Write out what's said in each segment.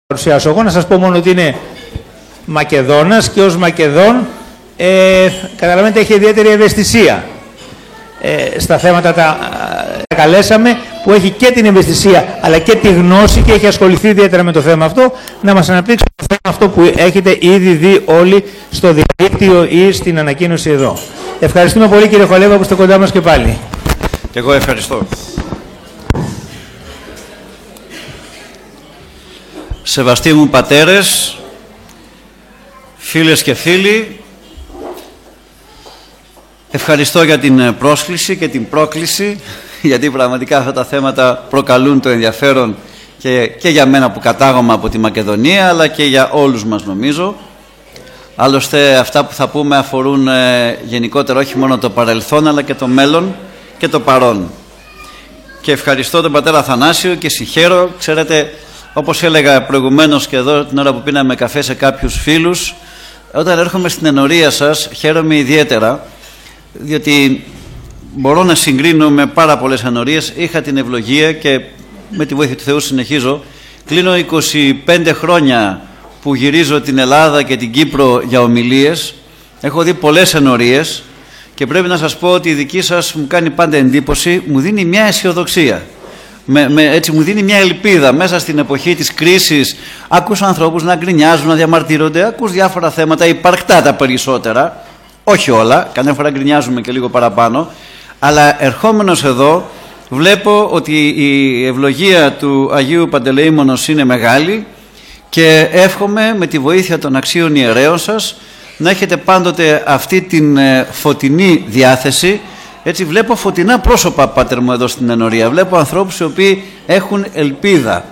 παρουσιάσω εγώ. Να σας πω μόνο ότι είναι Μακεδόνας και ως Μακεδόν καταλαβαίνετε έχει ιδιαίτερη ευαισθησία στα θέματα τα καλέσαμε, που έχει και την ευαισθησία αλλά και τη γνώση και έχει ασχοληθεί ιδιαίτερα με το θέμα αυτό, να μας αναπτύξει το θέμα αυτό που έχετε ήδη δει όλοι στο διαδίκτυο ή στην ανακοίνωση εδώ. Ευχαριστούμε πολύ κύριε Χολέβα που είστε κοντά μας και πάλι. Και εγώ ευχαριστώ. Σεβαστοί μου πατέρες, φίλες και φίλοι, ευχαριστώ για την πρόσκληση και την πρόκληση, γιατί πραγματικά αυτά τα θέματα προκαλούν το ενδιαφέρον και για μένα που κατάγομαι από τη Μακεδονία, αλλά και για όλους μας νομίζω. Άλλωστε αυτά που θα πούμε αφορούν γενικότερα όχι μόνο το παρελθόν, αλλά και το μέλλον και το παρόν. Και ευχαριστώ τον πατέρα Αθανάσιο και συγχαίρω, ξέρετε, όπως έλεγα προηγουμένως και εδώ την ώρα που πίναμε καφέ σε κάποιους φίλους, όταν έρχομαι στην ενορία σας χαίρομαι ιδιαίτερα, διότι μπορώ να συγκρίνω με πάρα πολλές ενορίες. Είχα την ευλογία και με τη βοήθεια του Θεού συνεχίζω. Κλείνω 25 χρόνια που γυρίζω την Ελλάδα και την Κύπρο για ομιλίες. Έχω δει πολλές ενορίες και πρέπει να σας πω ότι η δική σας μου κάνει πάντα εντύπωση, μου δίνει μια αισιοδοξία. Έτσι μου δίνει μια ελπίδα μέσα στην εποχή της κρίσης. Ακούς ανθρώπους να γκρινιάζουν, να διαμαρτύρονται, ακούς διάφορα θέματα, υπαρκτά τα περισσότερα, όχι όλα, καμιά φορά γκρινιάζουμε και λίγο παραπάνω, αλλά ερχόμενος εδώ βλέπω ότι η ευλογία του Αγίου Παντελεήμονος είναι μεγάλη και εύχομαι με τη βοήθεια των αξίων ιερέων σας να έχετε πάντοτε αυτή την φωτεινή διάθεση. Έτσι βλέπω φωτεινά πρόσωπα, πάτερ μου, εδώ στην ενορία. Βλέπω ανθρώπους οι οποίοι έχουν ελπίδα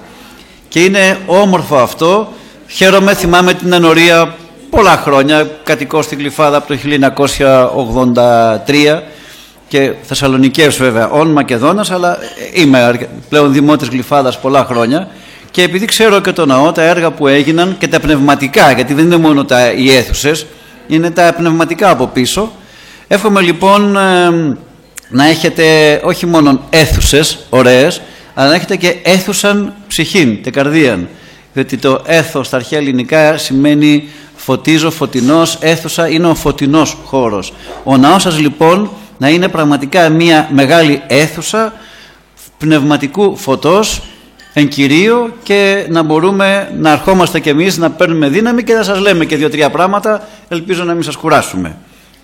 και είναι όμορφο αυτό. Χαίρομαι, θυμάμαι την ενορία πολλά χρόνια, κατοικώ στην Γλυφάδα από το 1983 και Θεσσαλονικαίος βέβαια, ον Μακεδόνας, αλλά είμαι πλέον δημότης Γλυφάδας πολλά χρόνια και επειδή ξέρω και το ναό, τα έργα που έγιναν και τα πνευματικά, γιατί δεν είναι μόνο οι αίθουσες, είναι τα πνευματικά από πίσω. Εύχομαι λοιπόν να έχετε όχι μόνο αίθουσες ωραίες, αλλά να έχετε και αίθουσαν ψυχήν, τε καρδίαν. Διότι το έθος στα αρχαία ελληνικά σημαίνει φωτίζω, φωτεινός, αίθουσα είναι ο φωτεινός χώρος. Ο ναός σας λοιπόν να είναι πραγματικά μια μεγάλη αίθουσα πνευματικού φωτός εν κυρίω και να μπορούμε να ερχόμαστε κι εμείς να παίρνουμε δύναμη και να σας λέμε και 2-3 πράγματα, ελπίζω να μην σας κουράσουμε.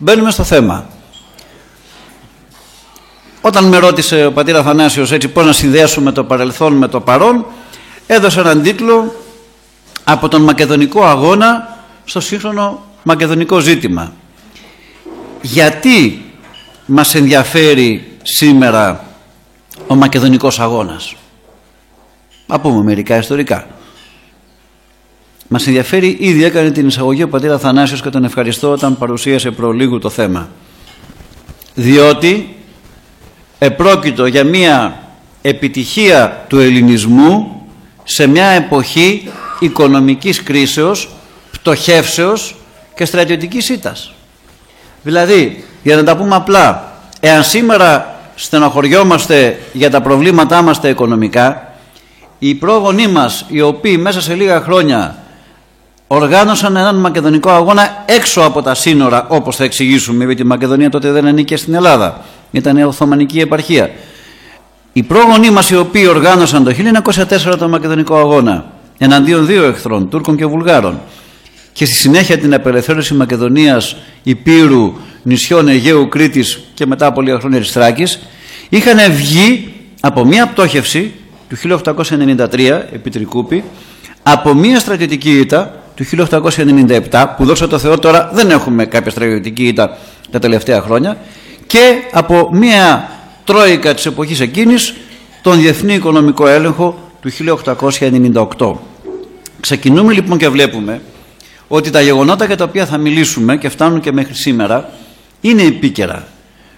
Μπαίνουμε στο θέμα. Όταν με ρώτησε ο πατήρ Αθανάσιος έτσι πώς να συνδέσουμε το παρελθόν με το παρόν, έδωσε έναν τίτλο «Από τον Μακεδονικό αγώνα στο σύγχρονο μακεδονικό ζήτημα». Γιατί μας ενδιαφέρει σήμερα ο μακεδονικός αγώνας? Να πούμε μερικά ιστορικά. Μας ενδιαφέρει, ήδη έκανε την εισαγωγή ο πατήρ Αθανάσιος και τον ευχαριστώ όταν παρουσίασε προλίγου το θέμα. Διότι επρόκειτο για μια επιτυχία του ελληνισμού σε μια εποχή οικονομικής κρίσεως, πτωχεύσεως και στρατιωτικής ήττας. Δηλαδή, για να τα πούμε απλά, εάν σήμερα στενοχωριόμαστε για τα προβλήματά μας τα οικονομικά, οι πρόγονοί μας, οι οποίοι μέσα σε λίγα χρόνια οργάνωσαν έναν μακεδονικό αγώνα έξω από τα σύνορα, όπως θα εξηγήσουμε, γιατί η Μακεδονία τότε δεν ανήκε στην Ελλάδα, ήταν η Οθωμανική επαρχία. Οι πρόγονοί μας οι οποίοι οργάνωσαν το 1904 τον μακεδονικό αγώνα εναντίον 2 εχθρών, Τούρκων και Βουλγάρων, και στη συνέχεια την απελευθέρωση Μακεδονίας, Υπήρου, νησιών Αιγαίου, Κρήτης και μετά από λίγα χρόνια της Θράκης, είχαν βγει από μια πτώχευση του 1893 επί Τρικούπη, από μια στρατιωτική ήττα του 1897, που δόξα τω Θεώ τώρα δεν έχουμε κάποια στρατιωτική ήττα τα τελευταία χρόνια, και από μια τρόικα της εποχής εκείνης, τον διεθνή οικονομικό έλεγχο του 1898. Ξεκινούμε λοιπόν και βλέπουμε ότι τα γεγονότα για τα οποία θα μιλήσουμε και φτάνουν και μέχρι σήμερα είναι επίκαιρα,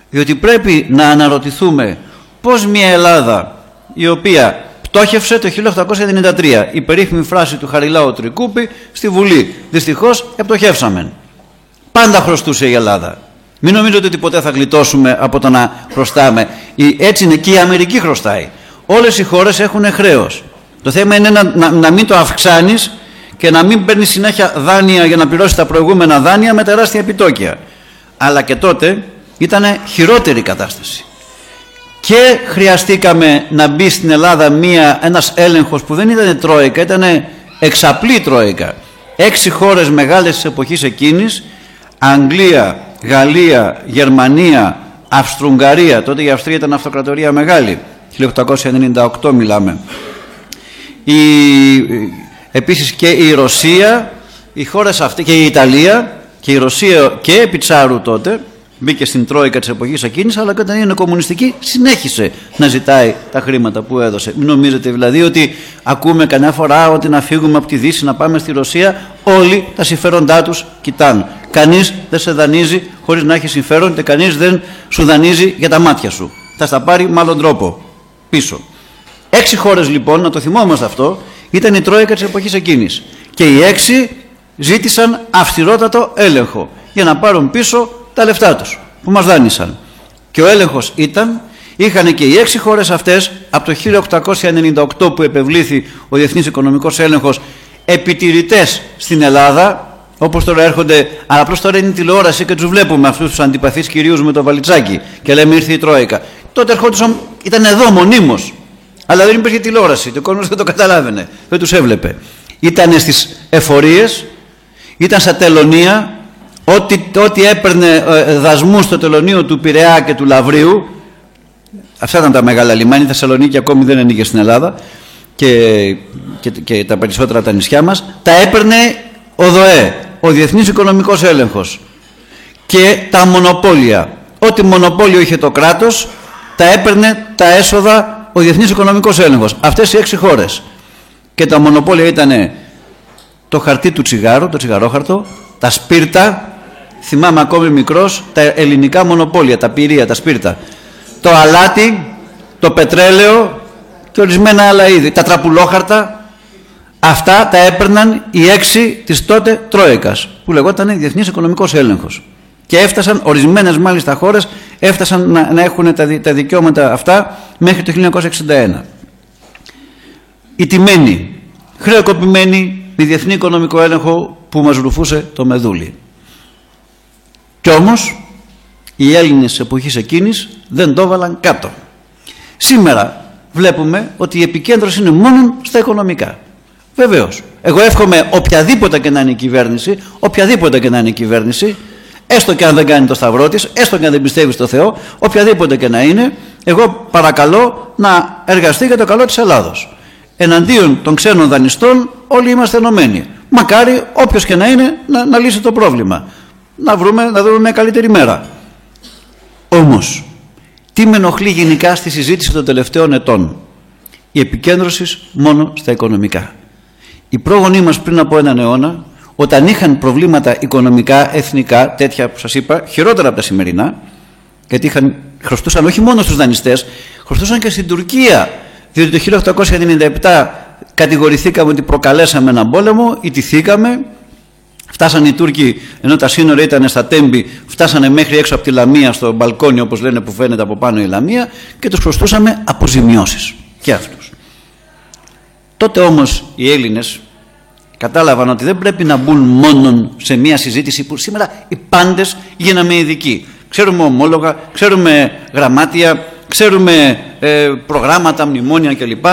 διότι πρέπει να αναρωτηθούμε πώς μια Ελλάδα η οποία πτώχευσε το 1893, η περίφημη φράση του Χαριλάου Τρικούπη στη Βουλή, δυστυχώς επτωχεύσαμε. Πάντα χρωστούσε η Ελλάδα. Μην νομίζετε ότι ποτέ θα γλιτώσουμε από το να χρωστάμε. Έτσι είναι, και η Αμερική χρωστάει. Όλες οι χώρες έχουν χρέος. Το θέμα είναι να μην το αυξάνεις και να μην παίρνεις συνέχεια δάνεια για να πληρώσεις τα προηγούμενα δάνεια με τεράστια επιτόκια. Αλλά και τότε ήταν χειρότερη η κατάσταση. Και χρειαστήκαμε να μπει στην Ελλάδα ένας έλεγχος που δεν ήταν τρόικα, ήταν εξαπλή τρόικα. 6 χώρες μεγάλες της εποχής εκείνης, Αγγλία, Γαλλία, Γερμανία, Αυστρουγγαρία, τότε η Αυστρία ήταν αυτοκρατορία μεγάλη, 1898 μιλάμε. Επίσης και η Ρωσία, οι χώρες αυτές, και η Ιταλία, και η Ρωσία και επί Τσάρου τότε, μπήκε στην τρόικα της εποχής εκείνης, αλλά και όταν είναι κομμουνιστική συνέχισε να ζητάει τα χρήματα που έδωσε. Μην νομίζετε δηλαδή ότι ακούμε κανένα φορά ότι να φύγουμε από τη Δύση, να πάμε στη Ρωσία. Όλοι τα συμφέροντά τους κοιτάνε. Κανείς δεν σε δανείζει χωρίς να έχει συμφέρον και κανείς δεν σου δανείζει για τα μάτια σου. Θα στα πάρει με άλλον τρόπο πίσω. 6 χώρες λοιπόν, να το θυμόμαστε αυτό, ήταν η τρόικα της εποχής εκείνης. Και οι 6 ζήτησαν αυστηρότατο έλεγχο για να πάρουν πίσω τα λεφτά τους που μας δάνεισαν. Και ο έλεγχος είχαν και οι 6 χώρες αυτές από το 1898 που επευλήθη ο Διεθνής Οικονομικός Έλεγχος επιτηρητές στην Ελλάδα, όπως τώρα έρχονται, αλλά απλώς τώρα είναι η τηλεόραση και τους βλέπουμε αυτούς τους αντιπαθείς κυρίους με το βαλιτσάκι και λέμε ήρθε η Τρόικα. Τότε ερχόντουσαν, ήταν εδώ μονίμως, αλλά δεν υπήρχε τηλεόραση, το κόσμος δεν το καταλάβαινε, δεν τους έβλεπε. Ήταν στις εφορίες, ήταν στα τελωνία. Ό,τι έπαιρνε δασμού στο τελωνείο του Πειραιά και του Λαυρίου, αυτά ήταν τα μεγάλα λιμάνια. Η Θεσσαλονίκη ακόμη δεν ανήκε στην Ελλάδα και τα περισσότερα από τα νησιά μας, τα έπαιρνε ο ΔΟΕ, ο Διεθνής Οικονομικός Έλεγχος, και τα μονοπόλια. Ό,τι μονοπόλιο είχε το κράτος, τα έπαιρνε τα έσοδα ο Διεθνής Οικονομικός Έλεγχος. Αυτές οι 6 χώρες. Και τα μονοπόλια ήταν το χαρτί του τσιγάρου, το τσιγαρόχαρτο, τα σπίρτα. Θυμάμαι ακόμη μικρός τα ελληνικά μονοπόλια, τα πυρία, τα σπίρτα, το αλάτι, το πετρέλαιο και ορισμένα άλλα είδη, τα τραπουλόχαρτα. Αυτά τα έπαιρναν οι 6 της τότε Τρόικας, που λεγόταν Διεθνής Οικονομικός Έλεγχος. Και έφτασαν, ορισμένες μάλιστα χώρες έφτασαν να έχουν τα δικαιώματα αυτά μέχρι το 1961. Οι τιμένοι, χρεοκοπημένοι με Διεθνή Οικονομικό Έλεγχο που μας ρουφούσε το μεδούλι. Κι όμως οι Έλληνες της εποχής εκείνης δεν το έβαλαν κάτω. Σήμερα βλέπουμε ότι η επικέντρωση είναι μόνο στα οικονομικά. Βεβαίως, εγώ εύχομαι οποιαδήποτε και να είναι η κυβέρνηση, έστω και αν δεν κάνει το σταυρό της, έστω και αν δεν πιστεύει στο Θεό, οποιαδήποτε και να είναι, εγώ παρακαλώ να εργαστεί για το καλό της Ελλάδος. Εναντίον των ξένων δανειστών όλοι είμαστε ενωμένοι. Μακάρι όποιος και να είναι να λύσει το πρόβλημα. Να δούμε μια καλύτερη μέρα. Όμως, τι με ενοχλεί γενικά στη συζήτηση των τελευταίων ετών? Η επικέντρωση μόνο στα οικονομικά. Οι πρόγονοί μας πριν από έναν αιώνα, όταν είχαν προβλήματα οικονομικά, εθνικά, τέτοια που σας είπα, χειρότερα από τα σημερινά, γιατί χρωστούσαν όχι μόνο στους δανειστές, χρωστούσαν και στην Τουρκία. Διότι το 1897 κατηγορηθήκαμε ότι προκαλέσαμε έναν πόλεμο, ιτηθήκαμε. Φτάσανε οι Τούρκοι, ενώ τα σύνορα ήταν στα Τέμπη, φτάσανε μέχρι έξω από τη Λαμία, στο μπαλκόνι όπως λένε που φαίνεται από πάνω η Λαμία, και τους χρωστούσαμε αποζημιώσεις και αυτούς. Τότε όμως οι Έλληνες κατάλαβαν ότι δεν πρέπει να μπουν μόνον σε μια συζήτηση που σήμερα οι πάντες γίναμε ειδικοί. Ξέρουμε ομόλογα, ξέρουμε γραμμάτια, ξέρουμε προγράμματα, μνημόνια κλπ.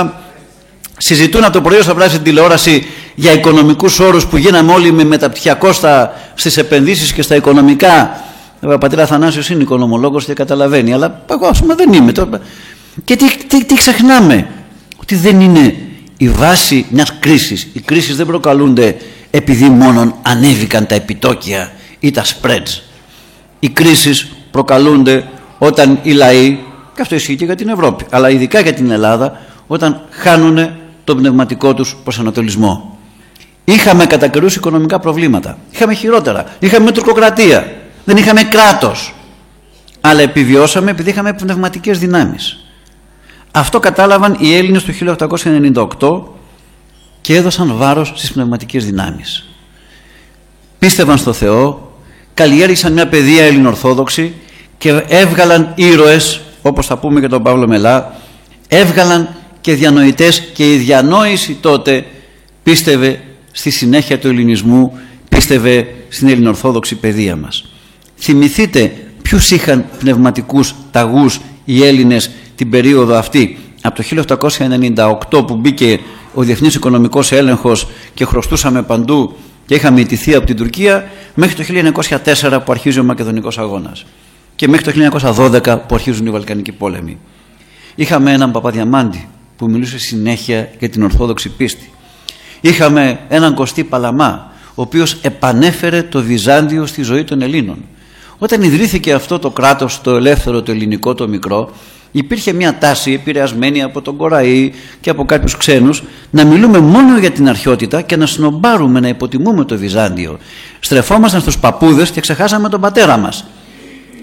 Συζητούν από το πρωί στα βράδυ στην τηλεόραση για οικονομικούς όρους που γίναμε όλοι με μεταπτυχιακό στις επενδύσεις και στα οικονομικά. Ο πατέρα Αθανάσιος είναι οικονομολόγος και καταλαβαίνει, αλλά εγώ ας πούμε δεν είμαι. Και τι ξεχνάμε? Ότι δεν είναι η βάση μιας κρίσης. Οι κρίσεις δεν προκαλούνται επειδή μόνον ανέβηκαν τα επιτόκια ή τα spreads. Οι κρίσεις προκαλούνται όταν οι λαοί, και αυτό ισχύει και για την Ευρώπη, αλλά ειδικά για την Ελλάδα, όταν χάνουν τον πνευματικό τους προσανατολισμό. Είχαμε κατά καιρούς οικονομικά προβλήματα. Είχαμε χειρότερα. Είχαμε τουρκοκρατία. Δεν είχαμε κράτος. Αλλά επιβιώσαμε επειδή είχαμε πνευματικές δυνάμεις. Αυτό κατάλαβαν οι Έλληνες το 1898 και έδωσαν βάρος στις πνευματικές δυνάμεις. Πίστευαν στο Θεό, καλλιέργησαν μια παιδεία ελληνορθόδοξη και έβγαλαν ήρωες, όπως θα πούμε για τον Παύλο Μελά, έβγαλαν και διανοητές, και η διανόηση τότε πίστευε στη συνέχεια του ελληνισμού, πίστευε στην ελληνοορθόδοξη παιδεία μας. Θυμηθείτε ποιους είχαν πνευματικούς ταγούς οι Έλληνες την περίοδο αυτή, από το 1898 που μπήκε ο Διεθνής Οικονομικός Έλεγχος και χρωστούσαμε παντού και είχαμε ιτηθεί από την Τουρκία, μέχρι το 1904 που αρχίζει ο Μακεδονικός Αγώνας και μέχρι το 1912 που αρχίζουν οι Βαλκανικοί πόλεμοι. Είχαμε έναν Παπαδιαμάντη που μιλούσε συνέχεια για την Ορθόδοξη πίστη. Είχαμε έναν Κωστή Παλαμά, ο οποίος επανέφερε το Βυζάντιο στη ζωή των Ελλήνων. Όταν ιδρύθηκε αυτό το κράτος, το ελεύθερο, το ελληνικό, το μικρό, υπήρχε μια τάση, επηρεασμένη από τον Κοραή και από κάποιους ξένους, να μιλούμε μόνο για την αρχαιότητα και να σνομπάρουμε, να υποτιμούμε το Βυζάντιο. Στρεφόμασταν στους παππούδες και ξεχάσαμε τον πατέρα μας.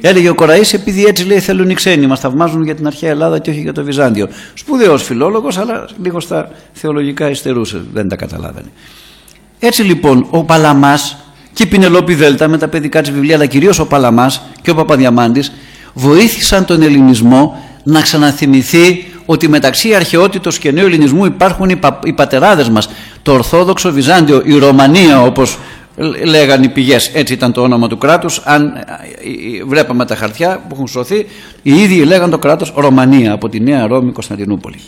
Έλεγε ο Κοραής, επειδή έτσι λέει θέλουν οι ξένοι, μας θαυμάζουν για την αρχαία Ελλάδα και όχι για το Βυζάντιο. Σπουδαίος φιλόλογος, αλλά λίγο στα θεολογικά υστερούσε, δεν τα καταλάβαινε. Έτσι λοιπόν ο Παλαμάς και η Πινελόπη Δέλτα με τα παιδικά της βιβλία, αλλά κυρίως ο Παλαμάς και ο Παπαδιαμάντης, βοήθησαν τον ελληνισμό να ξαναθυμηθεί ότι μεταξύ αρχαιότητος και νέου ελληνισμού υπάρχουν οι πατεράδες μας, το Ορθόδοξο Βυζάντιο, η Ρωμανία όπως λέγαν οι πηγές, έτσι ήταν το όνομα του κράτους. Αν βλέπαμε τα χαρτιά που έχουν σωθεί, οι ίδιοι λέγαν το κράτος Ρωμανία, από τη Νέα Ρώμη, Κωνσταντινούπολη.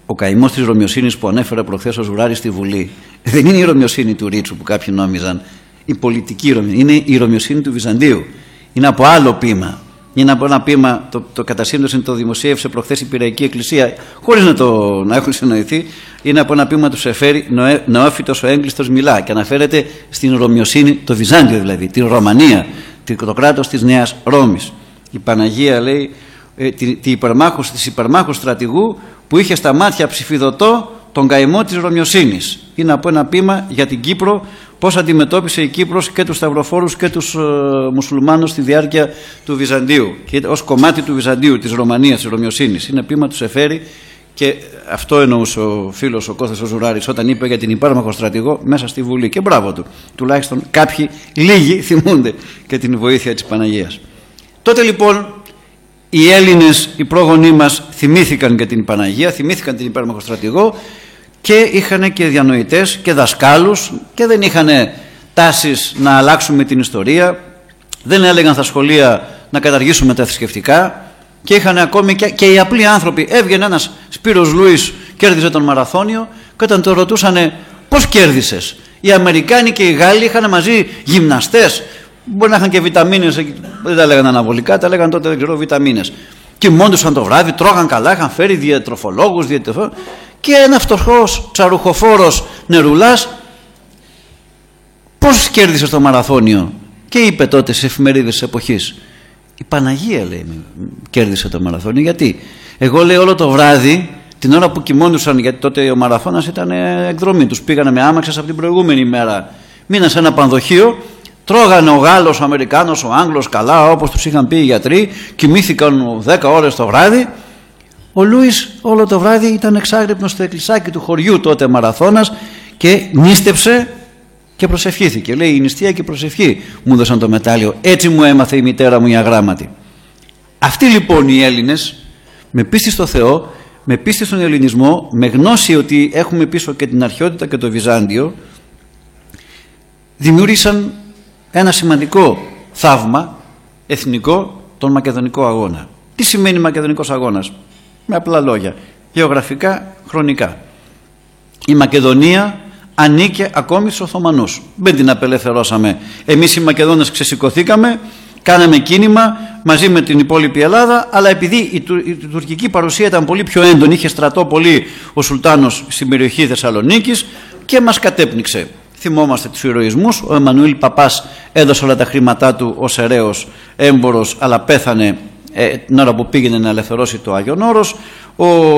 Ο καημός της Ρωμιοσύνης που ανέφερε προχθές ο Ζουράρης στη Βουλή δεν είναι η Ρωμιοσύνη του Ρίτσου που κάποιοι νόμιζαν, η πολιτική Ρωμιοσύνη, είναι η Ρωμιοσύνη του Βυζαντίου. Είναι από άλλο ποίημα. Είναι από ένα ποίημα, το κατά σύμπτωση το δημοσίευσε προχθές η Πειραϊκή Εκκλησία, χωρίς να έχουν συνοηθεί. Είναι από ένα ποίημα του Σεφέρη, Νεόφυτος ο Έγκλειστος μιλά, και αναφέρεται στην Ρωμιοσύνη, το Βυζάντιο δηλαδή, την Ρωμανία, το κράτος της Νέας Ρώμης. Η Παναγία λέει της υπερμάχου στρατηγού που είχε στα μάτια ψηφιδωτό τον καημό της Ρωμιοσύνης. Είναι από ένα ποίημα για την Κύπρο, πώς αντιμετώπισε η Κύπρος και τους σταυροφόρους και τους μουσουλμάνους στη διάρκεια του Βυζαντίου και ως κομμάτι του Βυζαντίου, της Ρωμανίας, της Ρωμιοσύνης. Είναι ποίημα του Σεφέρη και αυτό εννοούσε ο φίλος ο Κώστας ο Ζουράρης όταν είπε για την υπέρμαχο στρατηγό μέσα στη Βουλή, και μπράβο του. Τουλάχιστον κάποιοι λίγοι θυμούνται και την βοήθεια της Παναγίας. Τότε λοιπόν οι Έλληνες, οι πρόγονοί μας, θυμήθηκαν και την Παναγία, θυμήθηκαν την υπέρμαχο στρατηγό και είχαν και διανοητές και δασκάλους και δεν είχαν τάσεις να αλλάξουμε την ιστορία, δεν έλεγαν στα σχολεία να καταργήσουμε τα θρησκευτικά και είχαν ακόμη και οι απλοί άνθρωποι. Έβγαινε ένας Σπύρος Λούις, κέρδιζε τον μαραθώνιο και όταν το ρωτούσανε πώς κέρδισες, οι Αμερικάνοι και οι Γάλλοι είχαν μαζί γυμναστές, μπορεί να είχαν και βιταμίνες, δεν τα λέγανε αναβολικά, τα λέγανε τότε δεν ξέρω βιταμίνες. Κοιμόντουσαν το βράδυ, τρώγαν καλά, είχαν φέρει διατροφολόγους, και ένα φτωχός τσαρουχοφόρος νερουλάς πώς κέρδισε το μαραθώνιο, και είπε τότε στις εφημερίδες της εποχής, η Παναγία λέει κέρδισε το μαραθώνιο. Γιατί? Εγώ λέει όλο το βράδυ, την ώρα που κοιμόντουσαν, γιατί τότε ο μαραθώνας ήταν εκδρομή, τους πήγανε με άμαξες από την προηγούμενη μέρα, μείναν σε ένα πανδοχείο, τρώγανε ο Γάλλος, ο Αμερικάνος, ο Άγγλος καλά όπως τους είχαν πει οι γιατροί, κοιμήθηκαν 10 ώρες το βράδυ. Ο Λούις όλο το βράδυ ήταν εξάγρυπνος στο εκκλησάκι του χωριού, τότε μαραθώνας, και νίστεψε και προσευχήθηκε. Λέει η νηστεία και η προσευχή μου έδωσαν το μετάλλιο, έτσι μου έμαθε η μητέρα μου η αγράμματη. Αυτοί λοιπόν οι Έλληνες, με πίστη στο Θεό, με πίστη στον ελληνισμό, με γνώση ότι έχουμε πίσω και την αρχαιότητα και το Βυζάντιο, δημιούργησαν ένα σημαντικό θαύμα εθνικό, τον Μακεδονικό Αγώνα. Τι σημαίνει Μακεδονικός Αγώνας? Με απλά λόγια, γεωγραφικά, χρονικά. Η Μακεδονία ανήκε ακόμη στους Οθωμανούς. Δεν την απελευθερώσαμε. Εμείς οι Μακεδόνες ξεσηκωθήκαμε, κάναμε κίνημα μαζί με την υπόλοιπη Ελλάδα, αλλά επειδή η τουρκική παρουσία ήταν πολύ πιο έντονη, είχε στρατό πολύ ο Σουλτάνος στην περιοχή Θεσσαλονίκης και μας κατέπνιξε. Θυμόμαστε τους ηρωισμούς. Ο Εμμανουήλ Παπάς έδωσε όλα τα χρήματά του ως ερέος έμπορος, αλλά πέθανε την ώρα που πήγαινε να ελευθερώσει το Άγιον Όρος.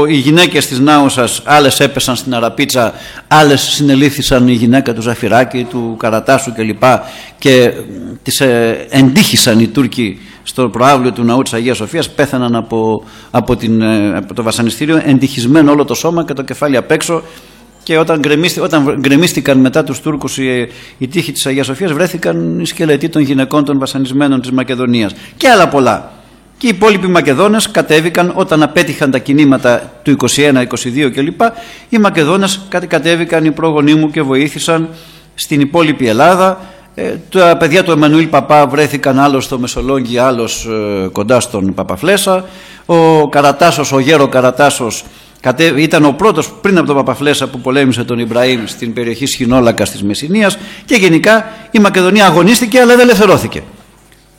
Οι γυναίκες της Νάουσας, άλλες έπεσαν στην Αραπίτσα, άλλες συνελήφθησαν, η γυναίκα του Ζαφυράκη, του Καρατάσου κλπ. Και τις εντύχησαν οι Τούρκοι στο προάβλιο του ναού της Αγίας Σοφίας, πέθαναν από το βασανιστήριο, εντυχισμένο όλο το σώμα και το κεφάλι απ' έξω. Και όταν γκρεμίστηκαν μετά τους Τούρκους οι τοίχοι της Αγίας Σοφίας, βρέθηκαν οι σκελετοί των γυναικών των βασανισμένων της Μακεδονίας και άλλα πολλά. Και οι υπόλοιποι Μακεδόνες κατέβηκαν όταν απέτυχαν τα κινήματα του 21, 22 κλπ. Οι Μακεδόνες κατέβηκαν, οι πρόγονοί μου, και βοήθησαν στην υπόλοιπη Ελλάδα. Τα παιδιά του Εμμανουήλ Παπά βρέθηκαν άλλος στο Μεσολόγγι, άλλος κοντά στον Παπαφλέσσα. Ο Καρατάσος, ο Γέρο Καρατάσος, ήταν ο πρώτος πριν από τον Παπαφλέσσα που πολέμησε τον Ιμπραήμ στην περιοχή Σχοινόλακας της Μεσσηνίας, και γενικά η Μακεδονία αγωνίστηκε αλλά δεν ελευθερώθηκε.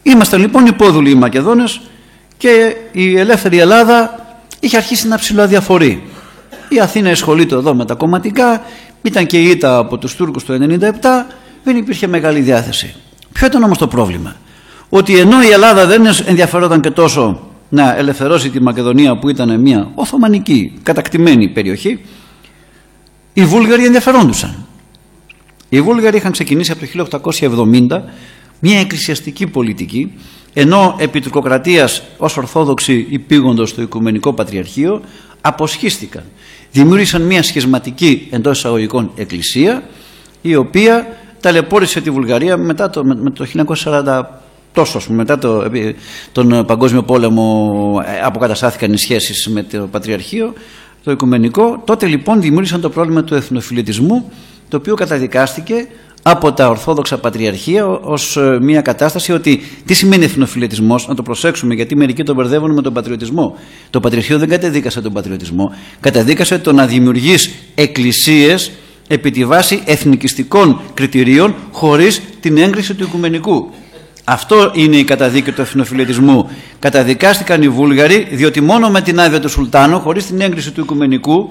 Ήμασταν λοιπόν υπόδουλοι οι Μακεδόνες, και η ελεύθερη Ελλάδα είχε αρχίσει να ψηλοαδιαφορεί. Η Αθήνα ασχολείται εδώ με τα κομματικά, ήταν και η ήττα από τους Τούρκους το 1997, δεν υπήρχε μεγάλη διάθεση. Ποιο ήταν όμως το πρόβλημα? Ότι ενώ η Ελλάδα δεν ενδιαφερόταν και τόσο να ελευθερώσει τη Μακεδονία, που ήταν μια Οθωμανική κατακτημένη περιοχή, οι Βούλγαροι ενδιαφερόντουσαν. Οι Βούλγαροι είχαν ξεκινήσει από το 1870 μια εκκλησιαστική πολιτική, ενώ επί τουρκοκρατίας ως Ορθόδοξοι υπήγοντος στο Οικουμενικό Πατριαρχείο αποσχίστηκαν. Δημιούργησαν μια σχισματική εντός εισαγωγικών εκκλησία, η οποία ταλαιπώρησε τη Βουλγαρία μετά το 1940 τόσο, μετά τον Παγκόσμιο Πόλεμο. Αποκαταστάθηκαν οι σχέσεις με το Πατριαρχείο, το Οικουμενικό. Τότε λοιπόν δημιούργησαν το πρόβλημα του εθνοφιλετισμού, το οποίο καταδικάστηκε από τα Ορθόδοξα Πατριαρχία ως μια κατάσταση ότι τι σημαίνει εθνοφιλετισμός, να το προσέξουμε, γιατί μερικοί τον μπερδεύουν με τον πατριωτισμό. Το Πατριαρχείο δεν καταδίκασε τον πατριωτισμό, καταδίκασε το να δημιουργείς εκκλησίες επί τη βάση εθνικιστικών κριτηρίων χωρίς την έγκριση του Οικουμενικού. Αυτό είναι η καταδίκη του εθνοφιλετισμού. Καταδικάστηκαν οι Βούλγαροι διότι μόνο με την άδεια του Σουλτάνου, χωρίς την έγκριση του Οικουμενικού,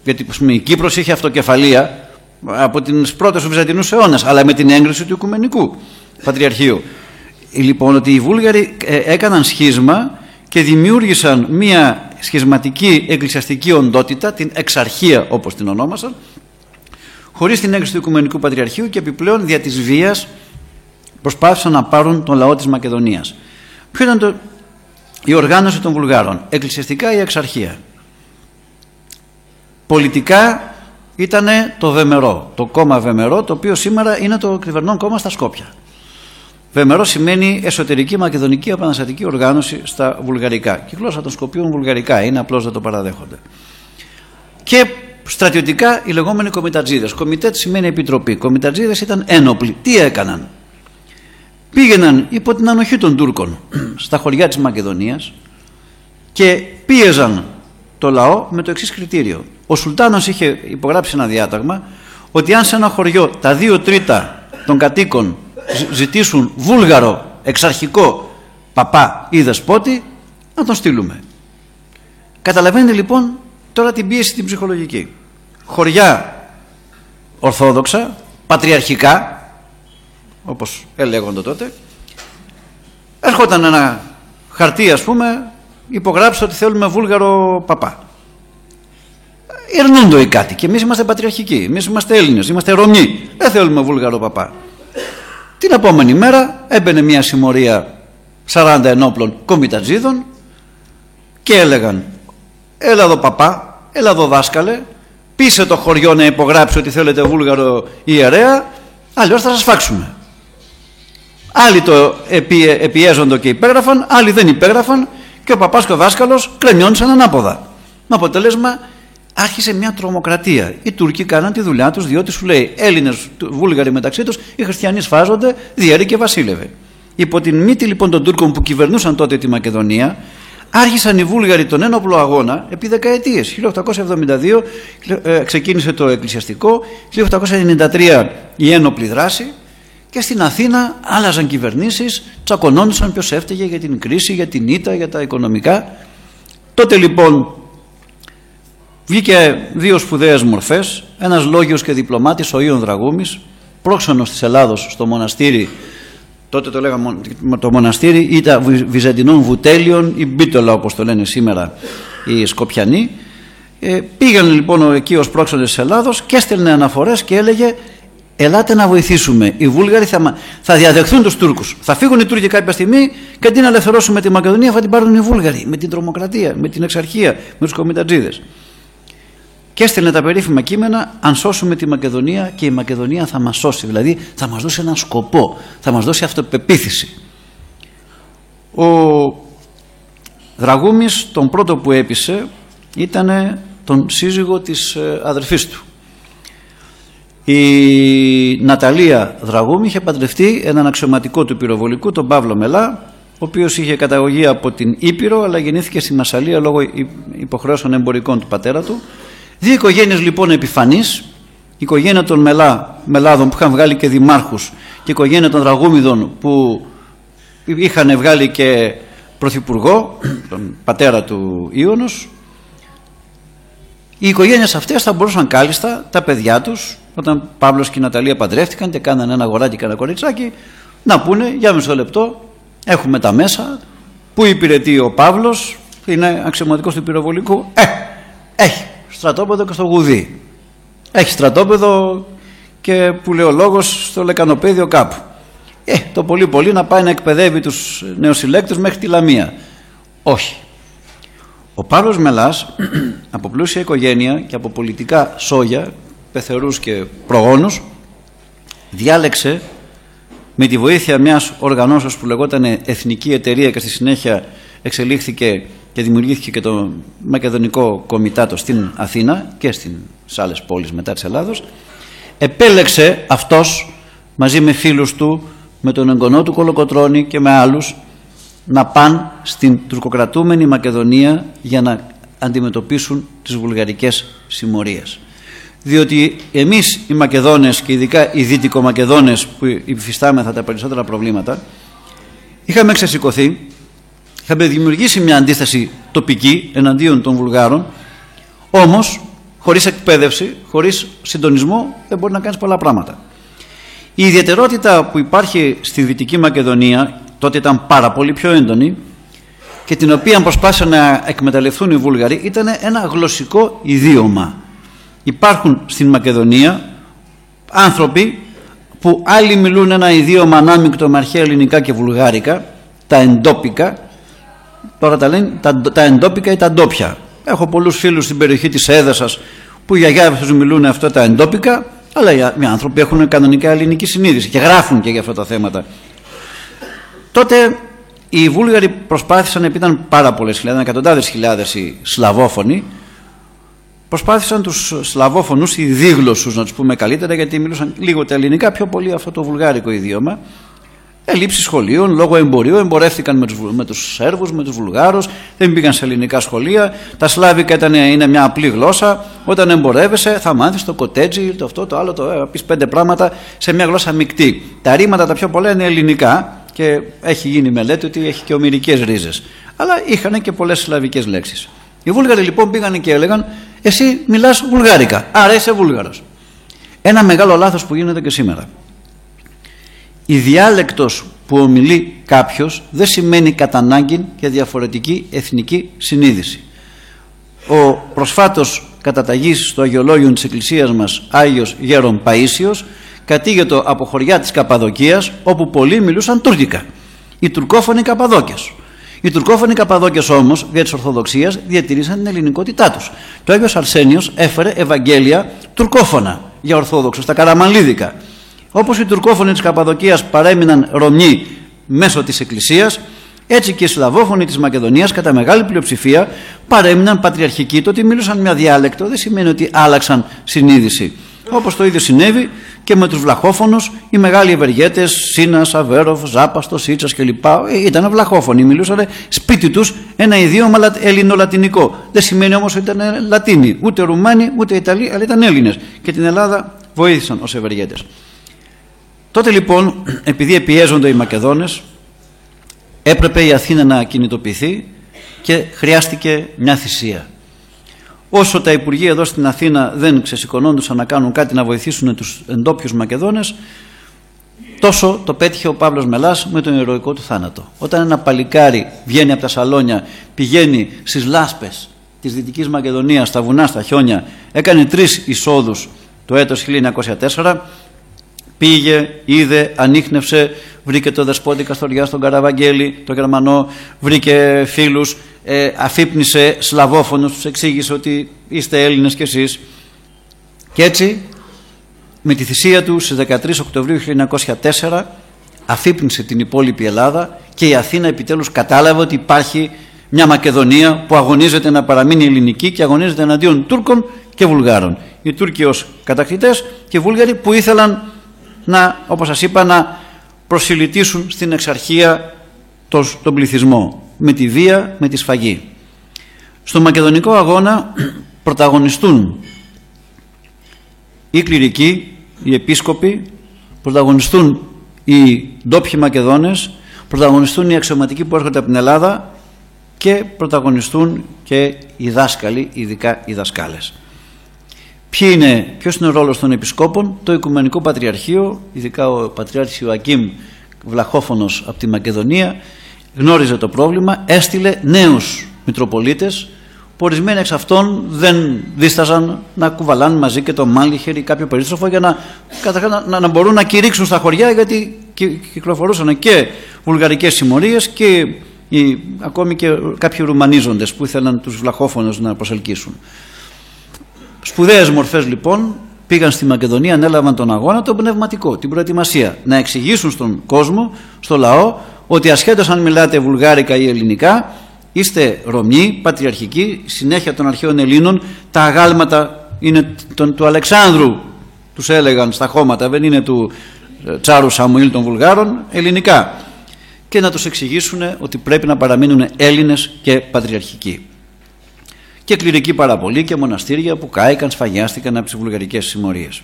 γιατί η Κύπρος είχε αυτοκεφαλία από τις πρώτες του Βυζαντινούς αιώνας, αλλά με την έγκριση του Οικουμενικού Πατριαρχείου. Λοιπόν, ότι οι Βούλγαροι έκαναν σχίσμα και δημιούργησαν μια σχισματική εκκλησιαστική οντότητα, την Εξαρχία όπως την ονόμασαν, χωρίς την έγκριση του Οικουμενικού Πατριαρχείου, και επιπλέον δια της βίας προσπάθησαν να πάρουν τον λαό της Μακεδονίας. Ποιο ήταν η οργάνωση των Βουλγάρων? Εκκλησιαστικά η Εξαρχία. Πολιτικά ήταν το Βεμερό, το κόμμα Βεμερό, το οποίο σήμερα είναι το κυβερνών κόμμα στα Σκόπια. Βεμερό σημαίνει εσωτερική μακεδονική επαναστατική οργάνωση στα βουλγαρικά. Και η γλώσσα των Σκοπίων βουλγαρικά είναι, απλώς δεν το παραδέχονται. Και στρατιωτικά οι λεγόμενοι κομιτατζίδες. Κομιτέτ σημαίνει επιτροπή. Κομιτατζίδες ήταν ένοπλοι. Τι έκαναν? Πήγαιναν υπό την ανοχή των Τούρκων στα χωριά της Μακεδονίας και πίεζαν το λαό με το εξής κριτήριο. Ο Σουλτάνος είχε υπογράψει ένα διάταγμα ότι αν σε ένα χωριό τα 2/3 των κατοίκων ζητήσουν βούλγαρο εξαρχικό παπά ή δεσπότη, να τον στείλουμε. Καταλαβαίνετε λοιπόν τώρα την πίεση την ψυχολογική. Χωριά ορθόδοξα, πατριαρχικά, όπως έλεγονται τότε, έρχονταν ένα χαρτί, ας πούμε, υπογράψτε ότι θέλουμε βούλγαρο παπά. Ερνούντο οι κάτοικοι. Εμείς είμαστε πατριαρχικοί, εμείς είμαστε Έλληνες, είμαστε Ρωμιοί, δεν θέλουμε βούλγαρο παπά. Την επόμενη μέρα έμπαινε μια συμμορία 40 ενόπλων κομιτατζίδων και έλεγαν: έλα εδώ παπά, έλα εδώ δάσκαλε, πείσε το χωριό να υπογράψει ότι θέλετε βούλγαρο ιερέα, αλλιώς θα σας φάξουμε. Άλλοι το επιέζοντο και υπέγραφαν, άλλοι δεν υπέγραφαν, και ο παπάς και ο δάσκαλος κρεμιόντουσαν ανάποδα. Με αποτέλεσμα άρχισε μια τρομοκρατία. Οι Τούρκοι κάναν τη δουλειά τους, διότι σου λέει Έλληνες, Βούλγαροι μεταξύ τους, οι χριστιανοί σφάζονται, διέρη και βασίλευε. Υπό την μύτη λοιπόν των Τούρκων που κυβερνούσαν τότε τη Μακεδονία, άρχισαν οι Βούλγαροι τον ένοπλο αγώνα επί δεκαετίες. 1872 ξεκίνησε το εκκλησιαστικό, 1893 η ένοπλη δράση, και στην Αθήνα άλλαζαν κυβερνήσεις, τσακωνόντουσαν ποιος έφταιγε για την κρίση, για την ήττα, για τα οικονομικά. Τότε λοιπόν βγήκε δύο σπουδαίες μορφές, ένας λόγιος και διπλωμάτης, ο Ιων Δραγούμης, πρόξενος της Ελλάδος στο μοναστήρι, τότε το λέγαμε το μοναστήρι, ήταν Βυζαντινών Βουτέλιων ή Μπίτολα όπως το λένε σήμερα οι Σκοπιανοί. Πήγαν λοιπόν εκεί ως πρόξενος της Ελλάδος και έστελνε αναφορές και έλεγε: ελάτε να βοηθήσουμε. Οι Βούλγαροι θα διαδεχθούν τους Τούρκους. Θα φύγουν οι Τούρκοι κάποια στιγμή και αντί να ελευθερώσουμε τη Μακεδονία θα την πάρουν οι Βούλγαροι με την τρομοκρατία, με την εξαρχία, με τους κομιτατζίδες. Και έστελνε τα περίφημα κείμενα: αν σώσουμε τη Μακεδονία και η Μακεδονία θα μας σώσει. Δηλαδή θα μας δώσει έναν σκοπό, θα μας δώσει αυτοπεποίθηση. Δραγούμης τον πρώτο που έπεισε ήταν τον σύζυγο της αδερφής του. Η Ναταλία Δραγούμη είχε παντρευτεί έναν αξιωματικό του πυροβολικού, τον Παύλο Μελά, ο οποίος είχε καταγωγή από την Ήπειρο, αλλά γεννήθηκε στη Μασσαλία λόγω υποχρεώσεων εμπορικών του πατέρα του. Δύο οικογένειες λοιπόν επιφανείς, η οικογένεια των Μελάδων που είχαν βγάλει και δημάρχους και η οικογένεια των Δραγούμιδων που είχαν βγάλει και πρωθυπουργό, τον πατέρα του Ιόνος. Οι οικογένειες αυτές θα μπορούσαν κάλλιστα τα παιδιά τους, όταν Παύλος και η Ναταλία παντρεύτηκαν και κάνανε ένα αγοράκι και ένα κοριτσάκι, να πούνε για μισό λεπτό, έχουμε τα μέσα, που υπηρετεί ο Παύλος, είναι αξιωματικός του πυροβολικού, έχει στρατόπεδο και στο Γουδί, έχει στρατόπεδο και που λέει ο λόγος στο Λεκανοπέδιο κάπου. Το πολύ πολύ να πάει να εκπαιδεύει τους νεοσυλλέκτες μέχρι τη Λαμία. Όχι. Ο Παύλος Μελάς από πλούσια οικογένεια και από πολιτικά σόγια, πεθερούς και προγόνους, διάλεξε με τη βοήθεια μιας οργανώσεως που λεγόταν Εθνική Εταιρεία και στη συνέχεια εξελίχθηκε και δημιουργήθηκε και το Μακεδονικό Κομιτάτο στην Αθήνα και στις άλλες πόλεις μετά της Ελλάδος. Επέλεξε αυτός μαζί με φίλους του, με τον εγγονό του Κολοκοτρώνη και με άλλους, να πάνε στην τουρκοκρατούμενη Μακεδονία για να αντιμετωπίσουν τις βουλγαρικές συμμορίες. Διότι εμείς οι Μακεδόνες και ειδικά οι Δυτικομακεδόνες που υφιστάμεθα τα περισσότερα προβλήματα, είχαμε ξεσηκωθεί, είχαμε δημιουργήσει μια αντίσταση τοπική εναντίον των Βουλγάρων, όμως χωρίς εκπαίδευση, χωρίς συντονισμό δεν μπορεί να κάνεις πολλά πράγματα. Η ιδιαιτερότητα που υπάρχει στη Δυτική Μακεδονία τότε ήταν πάρα πολύ πιο έντονη και την οποία προσπάθησαν να εκμεταλλευτούν οι Βούλγαροι, ήταν ένα γλωσσικό ιδίωμα. Υπάρχουν στην Μακεδονία άνθρωποι που άλλοι μιλούν ένα ιδίωμα ανάμεικτο με αρχαία ελληνικά και βουλγάρικα, τα εντόπικα, τώρα τα λένε τα εντόπικα ή τα ντόπια. Έχω πολλούς φίλους στην περιοχή της Έδεσας που οι γιαγιάδες τους μιλούν αυτά τα εντόπικα, αλλά οι άνθρωποι έχουν κανονικά ελληνική συνείδηση και γράφουν και για αυτά τα θέματα. Τότε οι Βούλγαροι προσπάθησαν, επειδή ήταν πάρα πολλές χιλιάδες, εκατοντάδες χιλιάδες οι Σλαβόφωνοι, προσπάθησαν τους Σλαβόφωνους, οι δίγλωσσους να τους πούμε καλύτερα, γιατί μιλούσαν λίγο τα ελληνικά, πιο πολύ αυτό το βουλγάρικο ιδίωμα. Ελλείψη σχολείων, λόγω εμπορίου, εμπορεύτηκαν με τους Σέρβους, με τους Βουλγάρους, δεν πήγαν σε ελληνικά σχολεία. Τα Σλάβικα είναι μια απλή γλώσσα. Όταν εμπορεύεσαι, θα μάθεις το κοτέτζι, το αυτό, το άλλο, πεις 5 πράγματα σε μια γλώσσα μεικτή. Τα ρήματα τα πιο πολλά είναι ελληνικά και έχει γίνει μελέτη ότι έχει και ομηρικές ρίζες. Αλλά είχαν και πολλές σλαβικές λέξεις. Οι Βούλγαροι λοιπόν πήγαν και έλεγαν: εσύ μιλάς βουλγάρικα, άρα είσαι Βούλγαρος. Ένα μεγάλο λάθος που γίνεται και σήμερα. Η διάλεκτος που ομιλεί κάποιος δεν σημαίνει κατά ανάγκη για διαφορετική εθνική συνείδηση. Ο προσφάτως καταταγής στο αγιολόγιο της εκκλησίας μας Άγιος Γέρον Παΐσιος κατήγετο από χωριά της Καπαδοκίας, όπου πολλοί μιλούσαν τουρκικά, οι τουρκόφωνοι Καπαδόκες. Οι τουρκόφωνοι Καπαδόκες όμως δια της Ορθοδοξίας διατηρήσαν την ελληνικότητά τους. Το Άγιος Αρσένιος έφερε Ευαγγέλια τουρκόφωνα για Ορθόδοξους, τα Καραμανλίδικα. Όπως οι τουρκόφωνοι της Καπαδοκίας παρέμειναν Ρωμιοί μέσω της Εκκλησίας, έτσι και οι Σλαβόφωνοι της Μακεδονίας κατά μεγάλη πλειοψηφία παρέμειναν πατριαρχικοί. Το ότι μίλουσαν μια διάλεκτο δεν σημαίνει ότι άλλαξαν συνείδηση. Όπως το ίδιο συνέβη και με τους βλαχόφωνους, οι μεγάλοι ευεργέτες, Σίνας, Αβέροφ, Ζάπαστος, Σίτσας κλπ. Ήταν βλαχόφωνοι, μιλούσαν σπίτι τους ένα ιδίωμα ελληνολατινικό. Δεν σημαίνει όμως ότι ήταν Λατίνοι, ούτε Ρουμάνοι, ούτε Ιταλοί, αλλά ήταν Έλληνες. Και την Ελλάδα βοήθησαν ως ευεργέτες. Τότε λοιπόν, επειδή πιέζονται οι Μακεδόνες, έπρεπε η Αθήνα να κινητοποιηθεί και χρειάστηκε μια θυσία. Όσο τα Υπουργεία εδώ στην Αθήνα δεν ξεσηκωνόντουσαν να κάνουν κάτι να βοηθήσουν τους εντόπιους Μακεδόνες, τόσο το πέτυχε ο Παύλος Μελάς με τον ηρωικό του θάνατο. Όταν ένα παλικάρι βγαίνει από τα σαλόνια, πηγαίνει στις λάσπες της Δυτικής Μακεδονίας, στα βουνά, στα χιόνια, έκανε 3 εισόδους το έτος 1904, πήγε, είδε, ανίχνευσε, βρήκε το δεσπότη Καστοριά στον Καραβαγγέλη, το Γερμανό, βρήκε φίλους, αφύπνισε Σλαβόφωνους, τους εξήγησε ότι είστε Έλληνες κι εσείς. Και έτσι, με τη θυσία του στις 13 Οκτωβρίου 1904, αφύπνισε την υπόλοιπη Ελλάδα και η Αθήνα επιτέλους κατάλαβε ότι υπάρχει Μια Μακεδονία που αγωνίζεται να παραμείνει ελληνική και αγωνίζεται εναντίον Τούρκων και Βουλγάρων. Οι Τούρκοι ως κατακτητές και οι Βούλγαροι που ήθελαν να, όπως σας είπα, να προσιλητήσουν στην εξαρχία τον πληθυσμό με τη βία, με τη σφαγή. Στο μακεδονικό αγώνα πρωταγωνιστούν οι κληρικοί, οι επίσκοποι, πρωταγωνιστούν οι ντόπιοι Μακεδόνες, πρωταγωνιστούν οι αξιωματικοί που έρχονται από την Ελλάδα και πρωταγωνιστούν και οι δάσκαλοι, ειδικά οι δασκάλες. Ποιος είναι ο ρόλος των επισκόπων? Το Οικουμενικό Πατριαρχείο, ειδικά ο Πατριάρχης Ιωακήμ, βλαχόφωνος από τη Μακεδονία, γνώριζε το πρόβλημα, έστειλε νέους Μητροπολίτες, που ορισμένοι εξ αυτών δεν δίσταζαν να κουβαλάνε μαζί και το μάλιχερ ή κάποιο περίστροφο για να μπορούν να κηρύξουν στα χωριά, γιατί κυκλοφορούσαν και βουλγαρικές συμμορίες και ακόμη και κάποιοι ρουμανίζοντες που ήθελαν τους βλαχόφωνους να προσελκύσουν. Σπουδαίες μορφές λοιπόν πήγαν στη Μακεδονία, ανέλαβαν τον αγώνα, το πνευματικό, την προετοιμασία, να εξηγήσουν στον κόσμο, στο λαό, ότι ασχέτως αν μιλάτε βουλγάρικα ή ελληνικά, είστε Ρωμιοί, πατριαρχικοί, συνέχεια των αρχαίων Ελλήνων, τα αγάλματα είναι του Αλεξάνδρου, τους έλεγαν στα χώματα, δεν είναι του Τσάρου Σαμουήλ των Βουλγάρων, ελληνικά. Και να τους εξηγήσουν ότι πρέπει να παραμείνουν Έλληνες και πατριαρχικοί. Και κληρικοί πάρα πολλοί και μοναστήρια που κάηκαν, σφαγιάστηκαν από τις βουλγαρικές συμμορίες.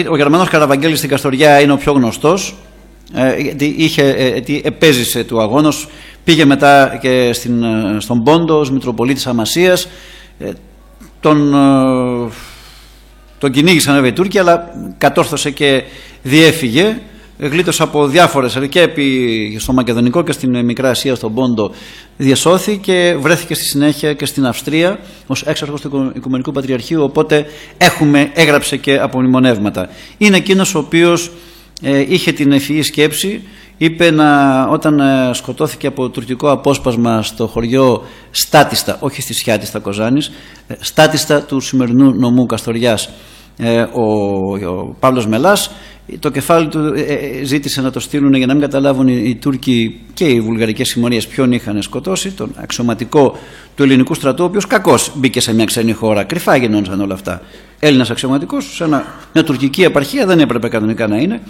Ο Γερμανός Καραβαγγέλης στην Καστοριά είναι ο πιο γνωστός, γιατί επέζησε του αγώνος, πήγε μετά και στον Πόντο ως Μητροπολίτης Αμασίας, τον κυνήγησαν βέβαια οι Τούρκοι, αλλά κατόρθωσε και διέφυγε, γλίτωσε από διάφορες, και στο Μακεδονικό και στην Μικρά Ασία, στον Πόντο διασώθη και βρέθηκε στη συνέχεια και στην Αυστρία ως έξαρχος του Οικουμενικού Πατριαρχείου, οπότε έγραψε και απομνημονεύματα. Είναι εκείνος ο οποίος είχε την ευφυή σκέψη, είπε όταν σκοτώθηκε από τουρκικό απόσπασμα στο χωριό Στάτιστα, όχι στη Σιάτιστα Κοζάνης, Στάτιστα του σημερινού νομού Καστοριάς, ο Παύλος Μελάς, το κεφάλι του ζήτησε να το στείλουν για να μην καταλάβουν οι Τούρκοι και οι βουλγαρικές συμμορίες ποιον είχαν σκοτώσει, τον αξιωματικό του ελληνικού στρατού, ο οποίος κακώς μπήκε σε μια ξένη χώρα, κρυφά γινόντουσαν όλα αυτά. Έλληνας αξιωματικός σε μια τουρκική επαρχία, δεν έπρεπε κανονικά να είναι.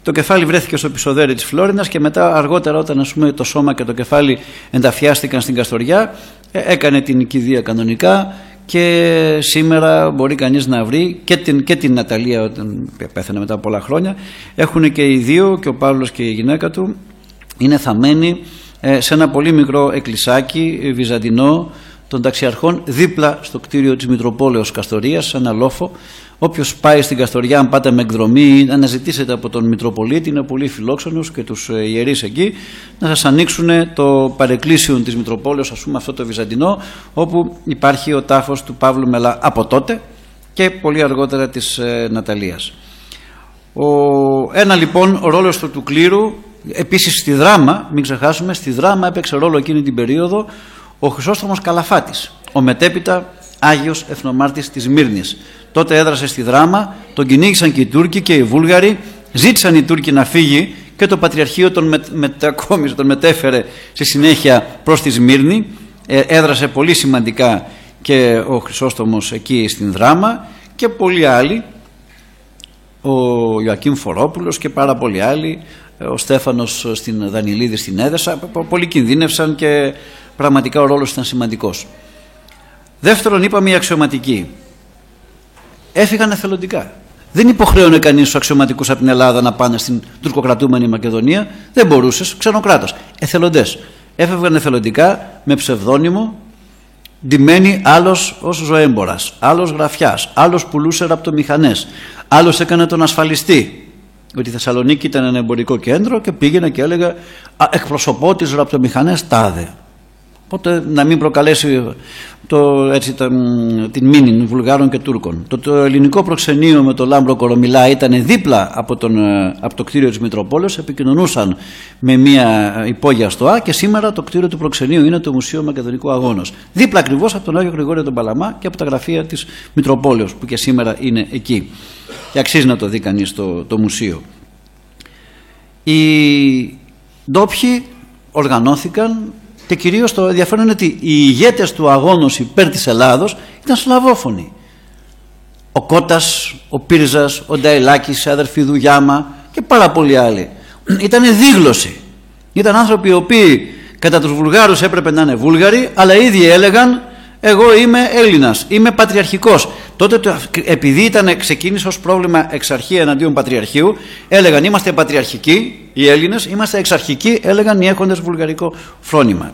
Το κεφάλι βρέθηκε στο πισωδέρι της Φλόρινας και μετά αργότερα, όταν το σώμα και το κεφάλι ενταφιάστηκαν στην Καστοριά, έκανε την κηδεία κανονικά. Και σήμερα μπορεί κανείς να βρει και την Ναταλία, όταν πέθανε μετά από πολλά χρόνια. Έχουν και οι δύο, και ο Παύλος και η γυναίκα του, είναι θαμμένοι σε ένα πολύ μικρό εκκλησάκι βυζαντινό των ταξιαρχών, δίπλα στο κτίριο της Μητροπόλεως Καστορίας, σε ένα λόφο. Όποιος πάει στην Καστοριά, αν πάτε με εκδρομή, να αναζητήσετε από τον Μητροπολίτη, είναι πολύ φιλόξενος, και τους ιερείς εκεί, να σας ανοίξουν το παρεκκλήσιον της Μητροπόλεως, ας πούμε αυτό το βυζαντινό, όπου υπάρχει ο τάφος του Παύλου Μελά από τότε και πολύ αργότερα της Ναταλίας. Ένα λοιπόν ο ρόλος του κλήρου, επίσης στη δράμα, μην ξεχάσουμε, στη δράμα έπαιξε ρόλο εκείνη την περίοδο ο Χρυσόστομος Καλαφάτης, ο μετέπειτα Άγιος Εθνομάρτης της Μύρνης. Τότε έδρασε στη δράμα, τον κυνήγησαν και οι Τούρκοι και οι Βούλγαροι, ζήτησαν οι Τούρκοι να φύγει και το Πατριαρχείο τον μετέφερε στη συνέχεια προς τη Σμύρνη. Έδρασε πολύ σημαντικά και ο Χρυσόστομος εκεί στην δράμα και πολλοί άλλοι, ο Ιωακήμ Φορόπουλος και πάρα πολλοί άλλοι, ο Στέφανος στην Δανιλίδη στην Έδεσα, πολλοί κινδύνευσαν και πραγματικά ο ρόλος ήταν σημαντικός. Δεύτερον, είπαμε οι αξιωματικοί. Έφυγαν εθελοντικά. Δεν υποχρέωνε κανείς τους αξιωματικούς από την Ελλάδα να πάνε στην τουρκοκρατούμενη Μακεδονία. Δεν μπορούσες, ξένο κράτος. Εθελοντές. Έφευγαν εθελοντικά με ψευδόνυμο, ντυμένοι, άλλος ως ζωέμπορας, άλλος γραφιάς, άλλος πουλούσε ραπτομηχανές, άλλος έκανε τον ασφαλιστή. Ότι η Θεσσαλονίκη ήταν ένα εμπορικό κέντρο και πήγαινε και έλεγε εκπροσωπώ τις ραπτομηχανές τάδε. Οπότε να μην προκαλέσει την μήνυ Βουλγάρων και Τούρκων. Το ελληνικό προξενείο με το Λάμπρο Κορομιλά ήταν δίπλα από το κτίριο της Μητροπόλεως, επικοινωνούσαν με μια υπόγεια στοά και σήμερα το κτίριο του προξενείου είναι το Μουσείο Μακεδονικού Αγώνος. Δίπλα ακριβώς από τον Άγιο Γρηγόριο τον Παλαμά και από τα γραφεία της Μητροπόλεως που και σήμερα είναι εκεί. Και αξίζει να το δει κανείς το μουσείο. Οι ντόπιοι οργανώθηκαν και κυρίως το ενδιαφέρον είναι ότι οι ηγέτες του αγώνος υπέρ της Ελλάδος ήταν σλαβόφωνοι. Ο Κώτας, ο Πύρζας, ο Νταϊλάκης, η αδερφή Δουγιάμα και πάρα πολλοί άλλοι. Ήταν δίγλωσοι. Ήταν άνθρωποι οι οποίοι κατά τους Βουλγάρους έπρεπε να είναι Βούλγαροι, αλλά οι ίδιοι έλεγαν εγώ είμαι Έλληνας, είμαι πατριαρχικός. Τότε επειδή ξεκίνησε ως πρόβλημα εξαρχή εναντίον πατριαρχείου, έλεγαν είμαστε πατριαρχικοί οι Έλληνες, είμαστε εξαρχικοί, έλεγαν οι έχοντες βουλγαρικό φρόνημα.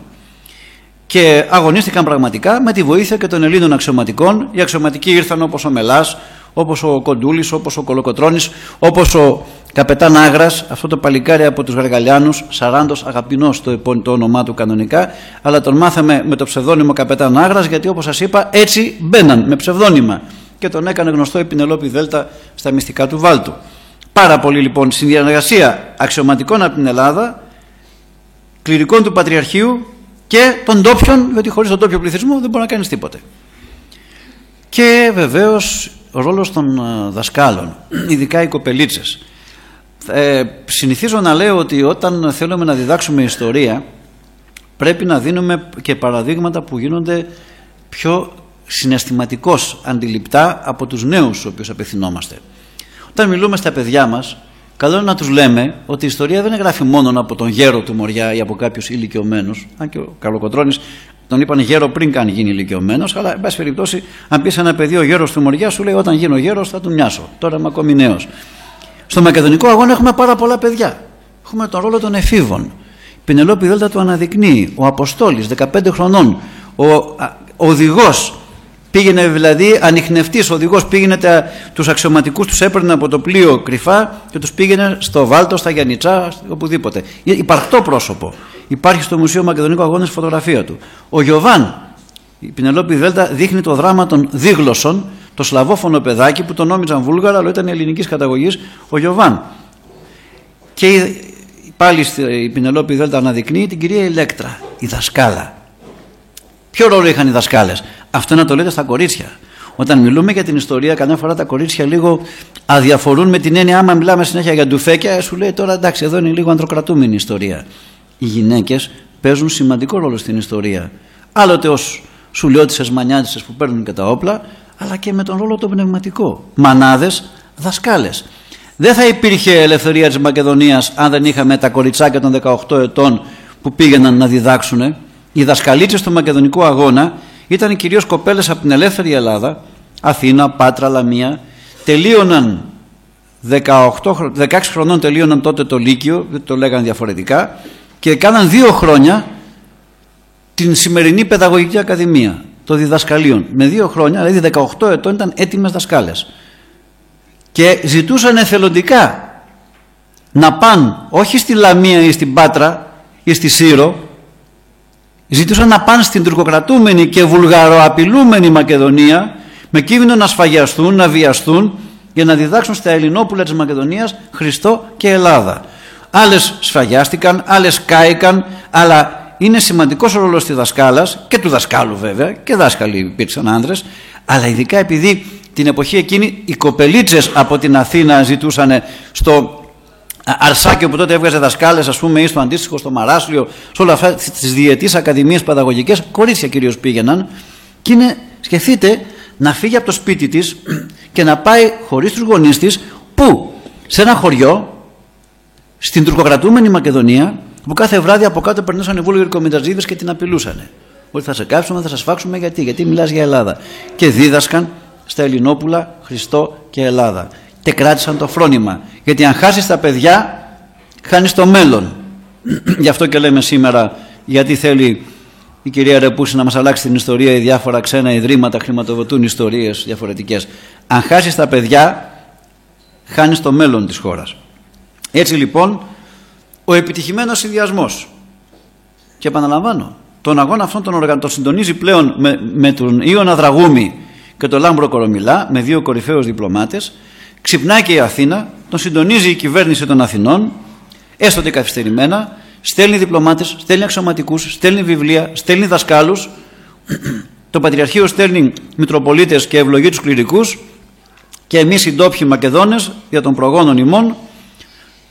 Και αγωνίστηκαν πραγματικά με τη βοήθεια και των Ελλήνων αξιωματικών. Οι αξιωματικοί ήρθαν όπως ο Μελάς, όπως ο Κοντούλης, όπως ο Κολοκοτρώνης, όπως ο καπετάν Άγρας, αυτό το παλικάρι από τους Γαργαλιάνους, Σαράντος Αγαπηνός το όνομά του κανονικά, αλλά τον μάθαμε με το ψευδόνυμο καπετάν Άγρας, γιατί όπως σας είπα έτσι μπαίναν με ψευδόνυμα και τον έκανε γνωστό η Πινελόπη Δέλτα στα μυστικά του Βάλτου. Πάρα πολύ λοιπόν συνδιανεργασία αξιωματικών από την Ελλάδα, κληρικών του Πατριαρχείου και των ντόπιων, γιατί χωρίς τον ντόπιο πληθυσμό δεν μπορεί να κάνεις τίποτε. Και βεβαίως ο ρόλος των δασκάλων, ειδικά οι κοπελίτσες. Συνηθίζω να λέω ότι όταν θέλουμε να διδάξουμε ιστορία πρέπει να δίνουμε και παραδείγματα που γίνονται πιο συναισθηματικώς αντιληπτά από τους νέους στους οποίους απευθυνόμαστε. Όταν μιλούμε στα παιδιά μας, καλό είναι να τους λέμε ότι η ιστορία δεν γράφει μόνο από τον γέρο του Μοριά ή από κάποιους ηλικιωμένους, αν και ο Καλοκοτρώνης τον είπαν γέρο πριν καν γίνει ηλικιωμένος, αλλά εν πάση περιπτώσει, αν πεις ένα παιδί ο γέρος του Μοριά, σου λέει όταν γίνω γέρος θα του μοιάσω. Τώρα είμαι ακόμη νέος. Στο Μακεδονικό αγώνα έχουμε πάρα πολλά παιδιά. Έχουμε τον ρόλο των εφήβων. Η Πινελόπη Δέλτα του αναδεικνύει. Ο Αποστόλης, 15 χρονών. Ο οδηγός πήγαινε, δηλαδή ανιχνευτής οδηγός, πήγαινε τους αξιωματικούς, τους έπαιρνε από το πλοίο κρυφά και τους πήγαινε στο Βάλτο, στα Γιαννιτσά, οπουδήποτε. Υπαρκτό πρόσωπο. Υπάρχει στο Μουσείο Μακεδονικού Αγώνες φωτογραφία του. Ο Γιωβάν, η Πινελόπη Δέλτα δείχνει το δράμα των δίγλωσσων, το σλαβόφωνο παιδάκι που τον νόμιζαν Βούλγαρα, αλλά ήταν ελληνικής καταγωγής, ο Γιωβάν. Και πάλι η Πινελόπη Δέλτα αναδεικνύει την κυρία Ηλέκτρα, η δασκάλα. Ποιο ρόλο είχαν οι δασκάλες? Αυτό να το λέτε στα κορίτσια. Όταν μιλούμε για την ιστορία, καμιά φορά τα κορίτσια λίγο αδιαφορούν με την έννοια, άμα μιλάμε συνέχεια για ντουφέκια, σου λέει τώρα εντάξει, εδώ είναι λίγο ανδροκρατούμενη ιστορία. Οι γυναίκες παίζουν σημαντικό ρόλο στην ιστορία. Άλλοτε ως σουλιώτισσες, μανιάτισσες που παίρνουν και τα όπλα, αλλά και με τον ρόλο το πνευματικό. Μανάδες, δασκάλες. Δεν θα υπήρχε ελευθερία της Μακεδονίας αν δεν είχαμε τα κοριτσάκια των 18 ετών που πήγαιναν να διδάξουν. Οι δασκαλίτσες του Μακεδονικού αγώνα ήταν κυρίως κοπέλες από την ελεύθερη Ελλάδα, Αθήνα, Πάτρα, Λαμία. Τελείωναν 16 χρονών τελείωναν τότε το Λύκειο, δεν το λέγανε διαφορετικά, και κάναν 2 χρόνια την σημερινή παιδαγωγική ακαδημία των διδασκαλίων. Με 2 χρόνια, δηλαδή 18 ετών, ήταν έτοιμες δασκάλες. Και ζητούσαν εθελοντικά να πάνε όχι στη Λαμία ή στην Πάτρα ή στη Σύρο, ζητούσαν να πάνε στην τουρκοκρατούμενη και βουλγαροαπειλούμενη Μακεδονία με κίνδυνο να σφαγιαστούν, να βιαστούν για να διδάξουν στα Ελληνόπουλα της Μακεδονίας Χριστό και Ελλάδα. Άλλες σφαγιάστηκαν, άλλες κάηκαν, αλλά είναι σημαντικός ο ρόλος της δασκάλας και του δασκάλου βέβαια, και δάσκαλοι υπήρξαν άνδρες, αλλά ειδικά επειδή την εποχή εκείνη οι κοπελίτσες από την Αθήνα ζητούσαν στο Αρσάκιο που τότε έβγαζε δασκάλες, ας πούμε, ή στο αντίστοιχο στο Μαράσλιο, σε όλα αυτά τις διετής ακαδημίες παιδαγωγικές, κορίτσια κυρίως πήγαιναν. Και είναι, σκεφτείτε, να φύγει από το σπίτι της και να πάει χωρίς τους γονείς της, πού? Σε ένα χωριό, στην τουρκοκρατούμενη Μακεδονία, που κάθε βράδυ από κάτω περνούσαν οι Βούλγαροι κομιτατζίδες και την απειλούσαν. Ότι θα σε κάψουμε, θα σε σφάξουμε, γιατί μιλάς για Ελλάδα. Και δίδασκαν στα Ελληνόπουλα Χριστό και Ελλάδα. Και κράτησαν το φρόνημα. Γιατί αν χάσεις τα παιδιά, χάνεις το μέλλον. Γι' αυτό και λέμε σήμερα, γιατί θέλει η κυρία Ρεπούση να μας αλλάξει την ιστορία, οι διάφορα ξένα ιδρύματα χρηματοδοτούν ιστορίες διαφορετικές. Αν χάσεις τα παιδιά, χάνεις το μέλλον της χώρας. Έτσι λοιπόν, ο επιτυχημένος συνδυασμός, και επαναλαμβάνω, τον αγώνα αυτόν τον συντονίζει πλέον με τον Ιωνα Δραγούμη και τον Λάμπρο Κορομιλά, με 2 κορυφαίους διπλωμάτες. Ξυπνάει και η Αθήνα, τον συντονίζει η κυβέρνηση των Αθηνών, έστω καθυστερημένα, στέλνει διπλωμάτες, στέλνει αξιωματικούς, στέλνει βιβλία, στέλνει δασκάλους, το Πατριαρχείο στέλνει μητροπολίτες και ευλογεί τους κληρικούς, και εμείς οι ντόπιοι Μακεδόνες, για των προγόνων ημών,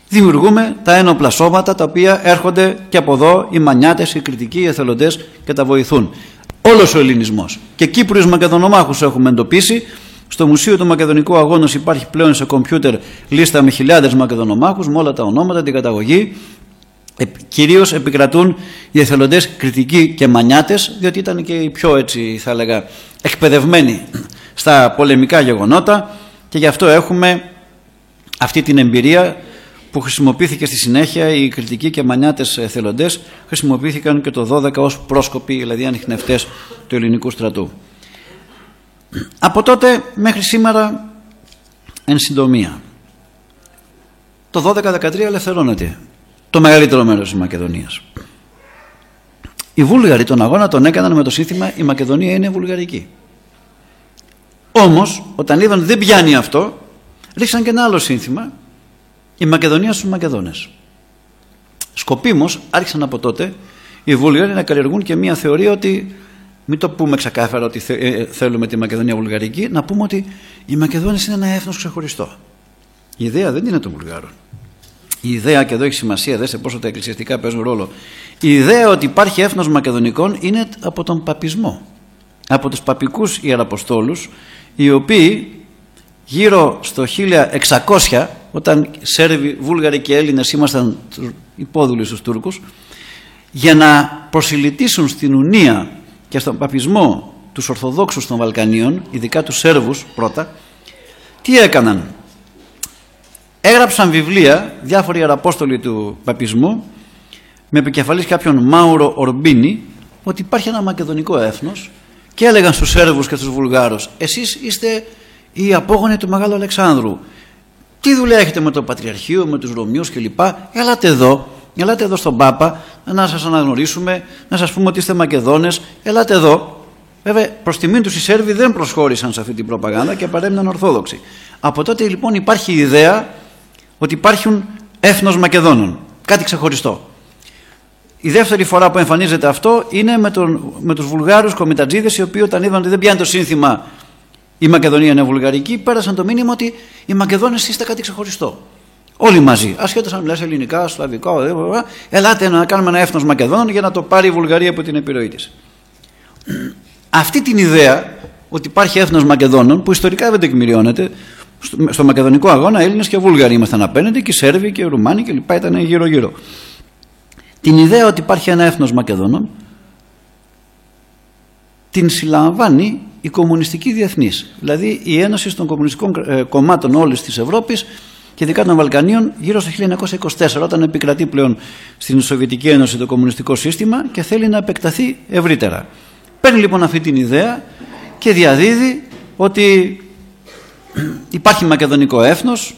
δημιουργούμε τα ένοπλα σώματα τα οποία έρχονται και από εδώ οι μανιάτες, οι κριτικοί, οι εθελοντές και τα βοηθούν. Όλος ο ελληνισμός. Και Κύπριους Μακεδονομάχους έχουμε εντοπίσει. Στο Μουσείο του Μακεδονικού Αγώνος υπάρχει πλέον σε κομπιούτερ λίστα με χιλιάδες Μακεδονομάχους, με όλα τα ονόματα, την καταγωγή. Κυρίως επικρατούν οι εθελοντές, κριτικοί και μανιάτες, διότι ήταν και οι πιο, έτσι θα έλεγα, εκπαιδευμένοι στα πολεμικά γεγονότα, και γι' αυτό έχουμε αυτή την εμπειρία που χρησιμοποιήθηκε στη συνέχεια. Οι κριτικοί και μανιάτες εθελοντές χρησιμοποιήθηκαν και το 12 ως πρόσκοποι, δηλαδή ανιχνευτές του ελληνικού στρατού. Από τότε μέχρι σήμερα, εν συντομία, το 12-13 ελευθερώνεται το μεγαλύτερο μέρος της Μακεδονίας. Οι Βούλγαροι τον αγώνα τον έκαναν με το σύνθημα «Η Μακεδονία είναι βουλγαρική». Όμως, όταν είδαν δεν πιάνει αυτό, ρίξαν και ένα άλλο σύνθημα, «Η Μακεδονία στους Μακεδόνες». Σκοπίμως άρχισαν από τότε οι Βούλγαροι να καλλιεργούν και μια θεωρία ότι, μην το πούμε ξεκάθαρα ότι θέλουμε τη Μακεδονία βουλγαρική, να πούμε ότι οι Μακεδόνες είναι ένα έθνος ξεχωριστό. Η ιδέα δεν είναι των Βουλγάρων. Η ιδέα, και εδώ έχει σημασία, δέστε πόσο τα εκκλησιαστικά παίζουν ρόλο, η ιδέα ότι υπάρχει έθνος Μακεδονικών είναι από τον παπισμό, από τους παπικούς ιεραποστόλους, οι οποίοι γύρω στο 1600, όταν Σέρβοι, Βούλγαροι και Έλληνες ήμασταν υπόδουλοι στους Τούρκους, για να προσιλητήσουν στην ουνία και στον παπισμό τους Ορθοδόξους των Βαλκανίων, ειδικά τους Σέρβους πρώτα, τι έκαναν? Έγραψαν βιβλία διάφοροι ιεραπόστολοι του παπισμού, με επικεφαλής κάποιον Μάουρο Ορμπίνη, ότι υπάρχει ένα μακεδονικό έθνος, και έλεγαν στους Σέρβους και στους Βουλγάρους, εσείς είστε οι απόγονοι του Μεγάλου Αλεξάνδρου, τι δουλειά έχετε με το Πατριαρχείο, με τους Ρωμιούς κλπ. Ελάτε εδώ στον Πάπα να σας αναγνωρίσουμε, να σας πούμε ότι είστε Μακεδόνες, ελάτε εδώ. Βέβαια, προς τιμήν τους οι Σέρβοι δεν προσχώρησαν σε αυτή την προπαγάνδα και παρέμειναν Ορθόδοξοι. Από τότε λοιπόν υπάρχει η ιδέα ότι υπάρχουν έθνος Μακεδόνων, κάτι ξεχωριστό. Η δεύτερη φορά που εμφανίζεται αυτό είναι με τους Βουλγάρους κομιτατζίδες, οι οποίοι όταν είδαν ότι δεν πιάνει το σύνθημα «Η Μακεδονία είναι βουλγαρική», πέρασαν το μήνυμα ότι οι Μακεδόνες είστε κάτι ξεχωριστό. Όλοι μαζί, ασχέτως αν μιλάς ελληνικά, σλαβικά, ελάτε να κάνουμε ένα έθνος Μακεδόνων για να το πάρει η Βουλγαρία από την επιρροή της. Αυτή την ιδέα ότι υπάρχει έθνος Μακεδόνων, που ιστορικά δεν τεκμηριώνεται, στο Μακεδονικό αγώνα Έλληνες και Βούλγαροι ήμασταν απέναντι, και οι Σέρβοι και οι Ρουμάνοι και λοιπά ήταν γύρω-γύρω. Την ιδέα ότι υπάρχει ένα έθνος Μακεδόνων την συλλαμβάνει η κομμουνιστική διεθνής, δηλαδή η Ένωση των Κομμουνιστικών Κομμάτων όλης της Ευρώπης και ειδικά των Βαλκανίων, γύρω στο 1924, όταν επικρατεί πλέον στην Σοβιετική Ένωση το κομμουνιστικό σύστημα και θέλει να επεκταθεί ευρύτερα. Παίρνει λοιπόν αυτή την ιδέα και διαδίδει ότι υπάρχει μακεδονικό έθνος,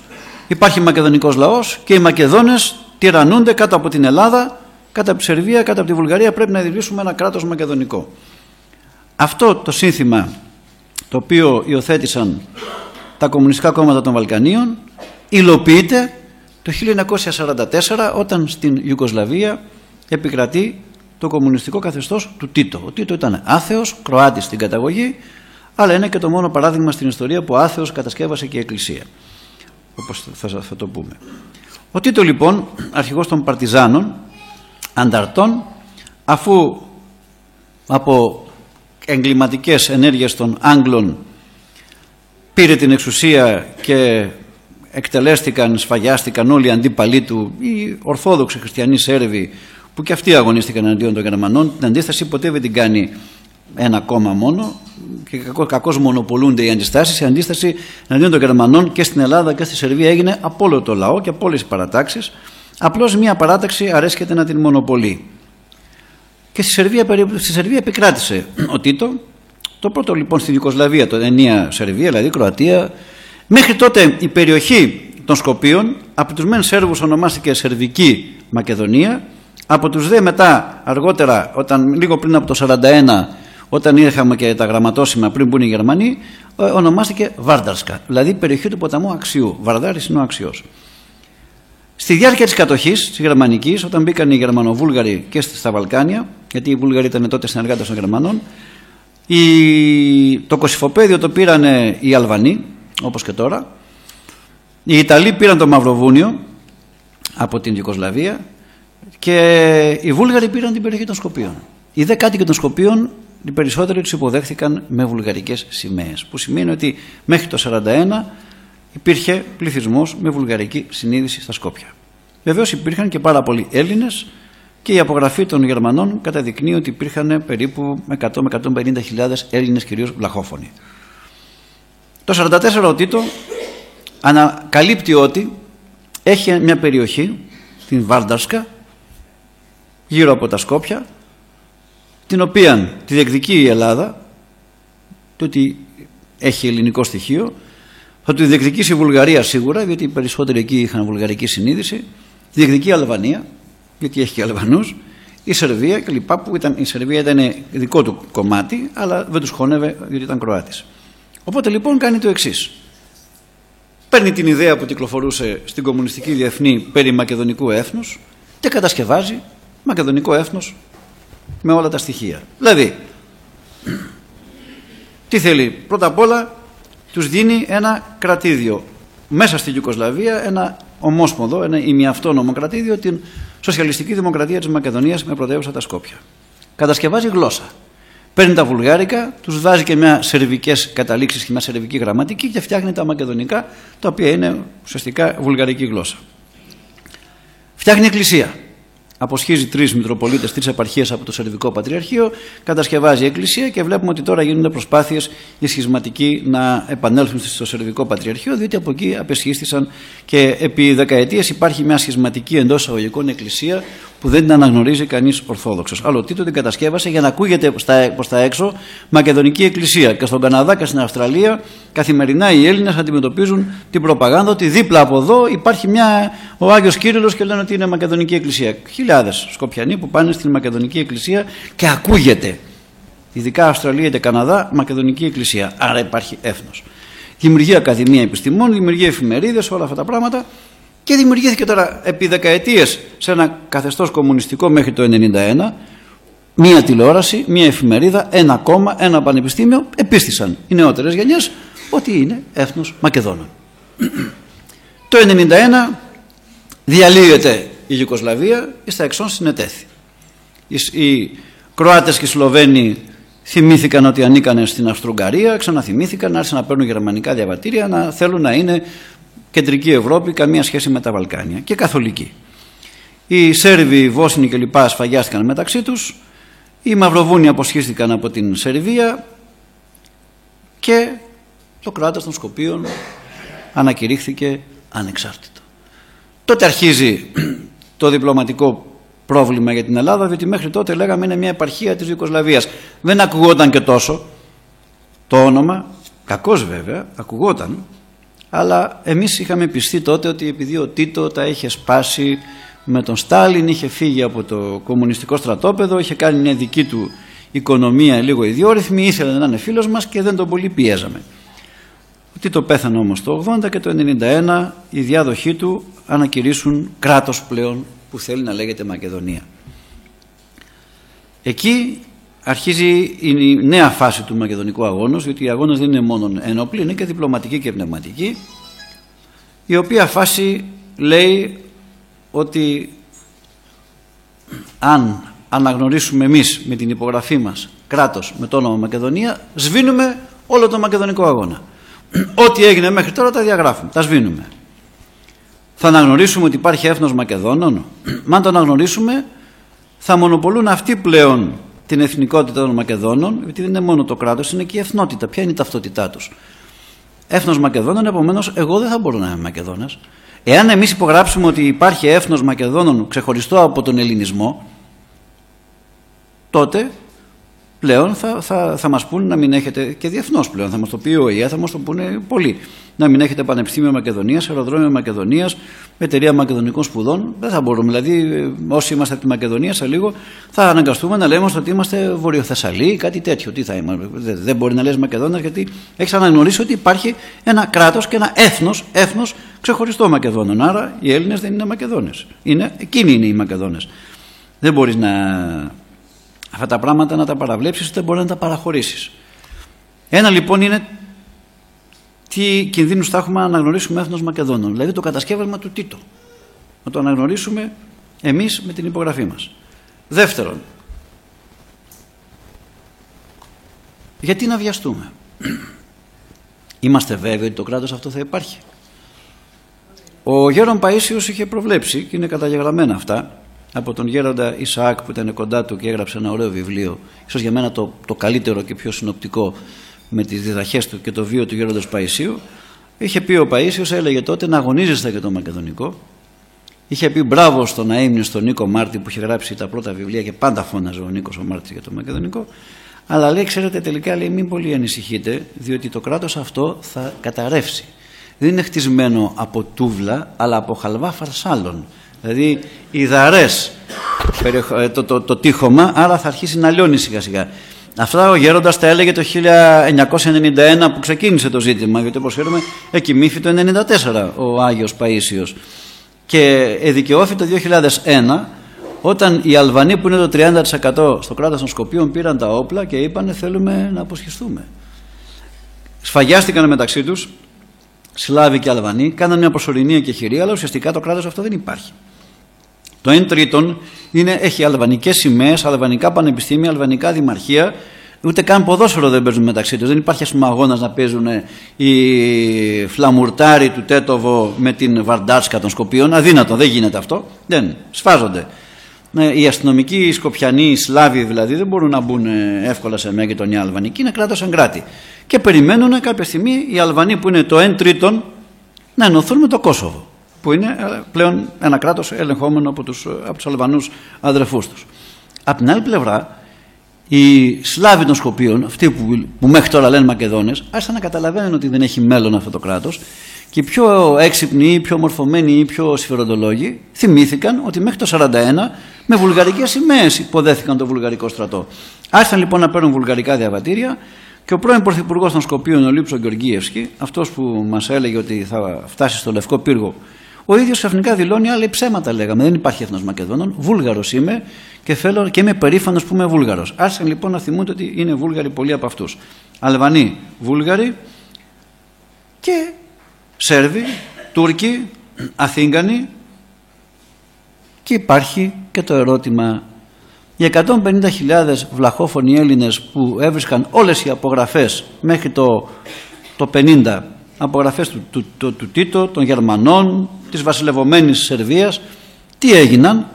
υπάρχει μακεδονικός λαός και οι Μακεδόνες τυραννούνται κάτω από την Ελλάδα, κάτω από τη Σερβία, κάτω από τη Βουλγαρία, πρέπει να ιδρύσουμε ένα κράτος μακεδονικό. Αυτό το σύνθημα, το οποίο υιοθέτησαν τα κομμουνιστικά κόμματα των Βαλκανίων, υλοποιείται το 1944, όταν στην Ιουγκοσλαβία επικρατεί το κομμουνιστικό καθεστώς του Τίτο. Ο Τίτο ήταν άθεος, Κροάτης στην καταγωγή, αλλά είναι και το μόνο παράδειγμα στην ιστορία που άθεος κατασκεύασε και η Εκκλησία, όπως θα το πούμε. Ο Τίτο λοιπόν, αρχηγός των Παρτιζάνων, ανταρτών, αφού από εγκληματικές ενέργειες των Άγγλων πήρε την εξουσία και εκτελέστηκαν, σφαγιάστηκαν όλοι οι αντίπαλοι του, οι Ορθόδοξοι χριστιανοί Σέρβοι, που και αυτοί αγωνίστηκαν εναντίον των Γερμανών. Την αντίσταση ποτέ δεν την κάνει ένα κόμμα μόνο, και κακώς μονοπολούνται οι αντιστάσεις. Η αντίσταση εναντίον των Γερμανών και στην Ελλάδα και στη Σερβία έγινε από όλο το λαό και από όλες τις παρατάξεις. Απλώς μια παράταξη αρέσκεται να την μονοπολεί. Και στη Σερβία επικράτησε ο Τίτο. Το πρώτο λοιπόν στην Ιουγκοσλαβία, το ενία Σερβία, δηλαδή Κροατία. Μέχρι τότε η περιοχή των Σκοπίων από τους μεν Σέρβους ονομάστηκε Σερβική Μακεδονία, από τους δε μετά αργότερα, λίγο πριν από το 1941, όταν είχαμε και τα γραμματόσημα πριν μπουν οι Γερμανοί, ονομάστηκε Βάρνταρσκα, δηλαδή περιοχή του ποταμού Αξιού. Βαρδάρης είναι ο Αξιός. Στη διάρκεια της κατοχής της Γερμανικής, όταν μπήκαν οι Γερμανοβούλγαροι και στα Βαλκάνια, γιατί οι Βούλγαροι ήταν τότε συνεργάτες των Γερμανών, το Κωσυφοπαίδιο το πήραν οι Αλβανοί, όπως και τώρα. Οι Ιταλοί πήραν το Μαυροβούνιο, από την Ιουγκοσλαβία και οι Βούλγαροι πήραν την περιοχή των Σκοπίων. Οι δε κάτοικοι των Σκοπίων, οι περισσότεροι τους υποδέχθηκαν με βουλγαρικές σημαίες, που σημαίνει ότι μέχρι το 1941 υπήρχε πληθυσμός με βουλγαρική συνείδηση στα Σκόπια. Βεβαίως υπήρχαν και πάρα πολλοί Έλληνες και η απογραφή των Γερμανών καταδεικνύει ότι υπήρχαν περίπου 100 με 150.000 Έλληνες, κυρίως βλαχόφωνοι. Το 1944 ο Τίτο ανακαλύπτει ότι έχει μια περιοχή, την Βάρνταρσκα, γύρω από τα Σκόπια, την οποία τη διεκδικεί η Ελλάδα, το ότι έχει ελληνικό στοιχείο, θα τη διεκδικήσει η Βουλγαρία σίγουρα, γιατί οι περισσότεροι εκεί είχαν βουλγαρική συνείδηση, διεκδικεί η Αλβανία, γιατί έχει και Αλβανούς, η Σερβία κλπ. Που η Σερβία ήταν δικό του κομμάτι, αλλά δεν τους χώνευε, γιατί ήταν Κροάτης. Οπότε λοιπόν κάνει το εξής. Παίρνει την ιδέα που κυκλοφορούσε στην κομμουνιστική διεθνή περί μακεδονικού έθνους και κατασκευάζει μακεδονικό έθνος με όλα τα στοιχεία. Δηλαδή, τι θέλει? Πρώτα απ' όλα τους δίνει ένα κρατήδιο μέσα στη Ιουγκοσλαβία, ένα ομόσπονδο, ένα ημιαυτόνομο κρατήδιο, την Σοσιαλιστική Δημοκρατία της Μακεδονίας με πρωτεύουσα τα Σκόπια. Κατασκευάζει γλώσσα. Παίρνει τα βουλγάρικα, τους βάζει και μια σερβικές καταλήξεις και μια σερβική γραμματική και φτιάχνει τα μακεδονικά, τα οποία είναι ουσιαστικά βουλγαρική γλώσσα. Φτιάχνει εκκλησία. Αποσχίζει 3 Μητροπολίτες, 3 επαρχίες από το Σερβικό Πατριαρχείο, κατασκευάζει εκκλησία και βλέπουμε ότι τώρα γίνονται προσπάθειες οι σχισματικοί να επανέλθουν στο Σερβικό Πατριαρχείο, διότι από εκεί απεσχίστησαν και επί δεκαετίες υπάρχει μια σχισματική εντός εισαγωγικών εκκλησία που δεν την αναγνωρίζει κανείς Ορθόδοξος. Αλλά ο Τίτο την κατασκεύασε για να ακούγεται προς τα έξω μακεδονική εκκλησία. Και στον Καναδά και στην Αυστραλία καθημερινά οι Έλληνες αντιμετωπίζουν την προπαγάνδα ότι δίπλα από εδώ υπάρχει ο Άγιος Κύριλλος και λένε ότι είναι μακεδονική εκκλησία. Χιλιάδες Σκοπιανοί που πάνε στην μακεδονική εκκλησία και ακούγεται. Ειδικά Αυστραλία και Καναδά, μακεδονική εκκλησία. Άρα υπάρχει έθνος. Δημιουργεί Ακαδημία Επιστημών, δημιουργεί εφημερίδες, όλα αυτά τα πράγματα. Και δημιουργήθηκε τώρα επί δεκαετίες σε ένα καθεστώς κομμουνιστικό μέχρι το 1991 μία τηλεόραση, μία εφημερίδα, ένα κόμμα, ένα πανεπιστήμιο. Επίστησαν οι νεότερες γενιές ότι είναι έθνος Μακεδόνων. Το 1991 διαλύεται η Ιουγκοσλαβία, στα εξών συνετέθη. Οι Κροάτες και οι Σλοβαίνοι θυμήθηκαν ότι ανήκανε στην Αυστρο-Ουγγαρία, ξαναθυμήθηκαν, άρχισαν να παίρνουν γερμανικά διαβατήρια, να θέλουν να είναι κεντρική Ευρώπη, καμία σχέση με τα Βαλκάνια και καθολική. Οι Σέρβοι, οι Βόσνοι κλπ. Σφαγιάστηκαν μεταξύ τους, οι Μαυροβούνοι αποσχίστηκαν από την Σερβία και το κράτος των Σκοπίων ανακηρύχθηκε ανεξάρτητο. Τότε αρχίζει το διπλωματικό πρόβλημα για την Ελλάδα, διότι μέχρι τότε λέγαμε είναι μια επαρχία της Ιουγκοσλαβίας. Δεν ακουγόταν και τόσο το όνομα, κακώς βέβαια, ακουγόταν, αλλά εμείς είχαμε πιστεί τότε ότι επειδή ο Τίτο τα είχε σπάσει με τον Στάλιν, είχε φύγει από το κομμουνιστικό στρατόπεδο, είχε κάνει μια δική του οικονομία λίγο ιδιόρυθμη, ήθελε να είναι φίλος μας και δεν τον πολύ πιέζαμε. Ο Τίτο πέθανε όμως το 80 και το 91 οι διάδοχοί του ανακηρύσουν κράτος πλέον που θέλει να λέγεται Μακεδονία. Εκεί αρχίζει η νέα φάση του μακεδονικού αγώνος, διότι οι αγώνες δεν είναι μόνο ένοπλοι, είναι και διπλωματική και πνευματική, η οποία φάση λέει ότι αν αναγνωρίσουμε εμείς με την υπογραφή μας κράτος με το όνομα Μακεδονία, σβήνουμε όλο το μακεδονικό αγώνα. Ό,τι έγινε μέχρι τώρα τα διαγράφουμε, τα σβήνουμε. Θα αναγνωρίσουμε ότι υπάρχει έθνος Μακεδόνων. Αν το αναγνωρίσουμε, θα μονοπολούν αυτοί πλέον την εθνικότητα των Μακεδόνων, γιατί δεν είναι μόνο το κράτος, είναι και η εθνότητα. Ποια είναι η ταυτότητά τους? Έθνος Μακεδόνων, επομένως, εγώ δεν θα μπορώ να είμαι Μακεδόνας. Εάν εμείς υπογράψουμε ότι υπάρχει έθνος Μακεδόνων ξεχωριστό από τον ελληνισμό, τότε πλέον θα μας πούνε να μην έχετε, και διεθνώς πλέον θα μας το πει ο ΟΗΕ, θα μας το πούνε πολλοί, να μην έχετε Πανεπιστήμιο Μακεδονίας, αεροδρόμιο Μακεδονίας, εταιρεία Μακεδονικών Σπουδών. Δεν θα μπορούμε. Δηλαδή, όσοι είμαστε από τη Μακεδονία, σε λίγο θα αναγκαστούμε να λέμε ότι είμαστε Βορειοθεσσαλοί, κάτι τέτοιο. Τι θα είμαστε? Δεν μπορεί να λες Μακεδόνας, γιατί έχεις αναγνωρίσει ότι υπάρχει ένα κράτος και ένα έθνος ξεχωριστό Μακεδόνων. Άρα οι Έλληνες δεν είναι Μακεδόνες. Εκείνοι είναι οι Μακεδόνες. Δεν μπορείς αυτά τα πράγματα να τα παραβλέψεις, δεν μπορεί να τα παραχωρήσεις. Ένα λοιπόν είναι τι κινδύνους θα έχουμε να αναγνωρίσουμε έθνος Μακεδόνων, δηλαδή το κατασκεύασμα του Τίτο. να το αναγνωρίσουμε εμείς με την υπογραφή μας. Δεύτερον, γιατί να βιαστούμε? Είμαστε βέβαιοι ότι το κράτος αυτό θα υπάρχει? Ο Γέρον Παΐσιος είχε προβλέψει, και είναι καταγεγραμμένα αυτά, από τον Γέροντα Ισαάκ που ήταν κοντά του και έγραψε ένα ωραίο βιβλίο, ίσως για μένα το καλύτερο και πιο συνοπτικό, με τις διδαχές του και το βίο του Γέροντος Παΐσιου. Είχε πει ο Παΐσιος, έλεγε τότε, να αγωνίζεστε για το μακεδονικό. Είχε πει μπράβο στον αείμνιο, στον Νίκο Μάρτη, που είχε γράψει τα πρώτα βιβλία και πάντα φώναζε ο Νίκος ο Μάρτης για το μακεδονικό. Αλλά λέει, ξέρετε, τελικά λέει, μην πολύ ανησυχείτε, διότι το κράτος αυτό θα καταρρεύσει. Δεν είναι χτισμένο από τούβλα, αλλά από χαλβά φαρσάλων. Δηλαδή υδαρές το τείχομα, άρα θα αρχίσει να λιώνει σιγά σιγά. Αυτά ο Γέροντας τα έλεγε το 1991 που ξεκίνησε το ζήτημα, γιατί όπως ξέρουμε εκοιμήθη το 1994 ο Άγιος Παΐσιος και εδικαιώθη το 2001, όταν οι Αλβανοί που είναι το 30% στο κράτος των Σκοπίων πήραν τα όπλα και είπαν θέλουμε να αποσχιστούμε. Σφαγιάστηκαν μεταξύ τους Σλάβοι και Αλβανοί, κάναν μια προσωρινή εκεχηρία, αλλά ουσιαστικά το κράτος αυτό δεν υπάρχει. Το 1/3 έχει αλβανικές σημαίες, αλβανικά πανεπιστήμια, αλβανικά δημαρχία, ούτε καν ποδόσφαιρο δεν παίζουν μεταξύ τους. Δεν υπάρχει, ας πούμε, αγώνας να παίζουν οι φλαμουρτάροι του Τέτοβο με την Βαρντάτσκα των Σκοπίων. Αδύνατο, δεν γίνεται αυτό. Δεν, σφάζονται. Οι αστυνομικοί, οι Σκοπιανοί, οι Σλάβοι δηλαδή, δεν μπορούν να μπουν εύκολα σε μια γειτονιά αλβανική, είναι κράτος εν κράτη. Και περιμένουν κάποια στιγμή οι Αλβανοί που είναι το 1/3 να ενωθούν με το Κόσοβο, που είναι πλέον ένα κράτος ελεγχόμενο από τους Αλβανούς αδερφούς τους. Απ' την άλλη πλευρά, οι Σλάβοι των Σκοπίων, αυτοί που μέχρι τώρα λένε Μακεδόνες, άρχισαν να καταλαβαίνουν ότι δεν έχει μέλλον αυτό το κράτος και οι πιο έξυπνοι ή πιο μορφωμένοι ή πιο συμφεροντολόγοι θυμήθηκαν ότι μέχρι το 1941 με βουλγαρικές σημαίες υποδέθηκαν το βουλγαρικό στρατό. Άρχισαν λοιπόν να παίρνουν βουλγαρικά διαβατήρια και ο πρώην πρωθυπουργός των Σκοπίων, ο Λίψο Γεωργίευσκι, αυτός που μας έλεγε ότι θα φτάσει στο Λευκό Πύργο, ο ίδιος ξαφνικά δηλώνει, άλλα ψέματα λέγαμε, δεν υπάρχει έθνος Μακεδόνων, Βούλγαρος είμαι και είμαι περήφανος που είμαι Βούλγαρος. Άρχισαν λοιπόν να θυμούνται ότι είναι Βούλγαροι πολλοί από αυτούς. Αλβανοί, Βούλγαροι και Σέρβοι, Τούρκοι, Αθήγανοι, και υπάρχει και το ερώτημα, οι 150.000 βλαχόφωνοι Έλληνες που έβρισκαν όλες οι απογραφές μέχρι το 50, απογραφές του Τίτο, των Γερμανών, της βασιλευωμένης Σερβίας, τι έγιναν?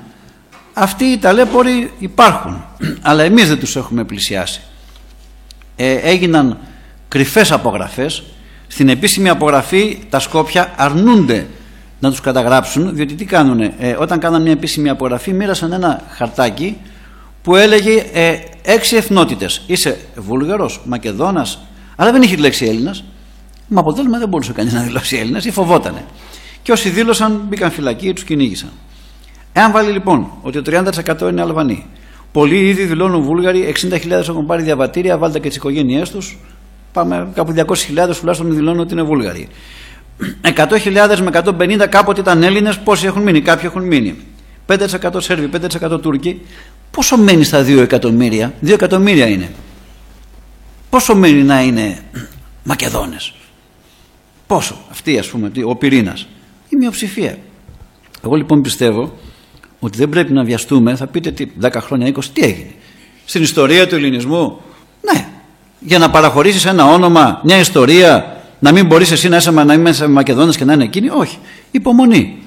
Αυτοί οι ταλέποροι υπάρχουν, αλλά εμείς δεν τους έχουμε πλησιάσει. Έγιναν κρυφές απογραφές. Στην επίσημη απογραφή τα Σκόπια αρνούνται να τους καταγράψουν, διότι τι κάνουνε? Όταν κάναν μια επίσημη απογραφή μοίρασαν ένα χαρτάκι που έλεγε 6 εθνότητες. Είσαι Βούλγαρος, Μακεδόνας, αλλά δεν είχε τη λέξη Έλληνας. Με αποτέλεσμα δεν μπορούσε κανείς να δηλώσει Έλληνας ή φοβότανε. Και όσοι δήλωσαν μπήκαν φυλακή ή τους κυνήγησαν. Εάν βάλει λοιπόν ότι το 30% είναι Αλβανοί, πολλοί ήδη δηλώνουν Βούλγαροι, 60.000 έχουν πάρει διαβατήρια, βάλτε και τις οικογένειές τους, πάμε κάπου 200.000 τουλάχιστον δηλώνουν ότι είναι Βούλγαροι. 100.000 με 150 κάποτε ήταν Έλληνες, πόσοι έχουν μείνει? Κάποιοι έχουν μείνει. 5% Σέρβοι, 5% Τούρκοι. Πόσο μένει στα 2 εκατομμύρια? 2 εκατομμύρια είναι. Πόσο μένει να είναι Μακεδόνες? Πόσο? Αυτή, ας πούμε, ο πυρήνας. Η μειοψηφία. Εγώ λοιπόν πιστεύω ότι δεν πρέπει να βιαστούμε. Θα πείτε 10 χρόνια, 20, τι έγινε? Στην ιστορία του ελληνισμού, ναι, για να παραχωρήσεις ένα όνομα, μια ιστορία, να μην μπορείς εσύ να είσαι Μακεδόνας και να είναι εκείνοι? Όχι. Υπομονή.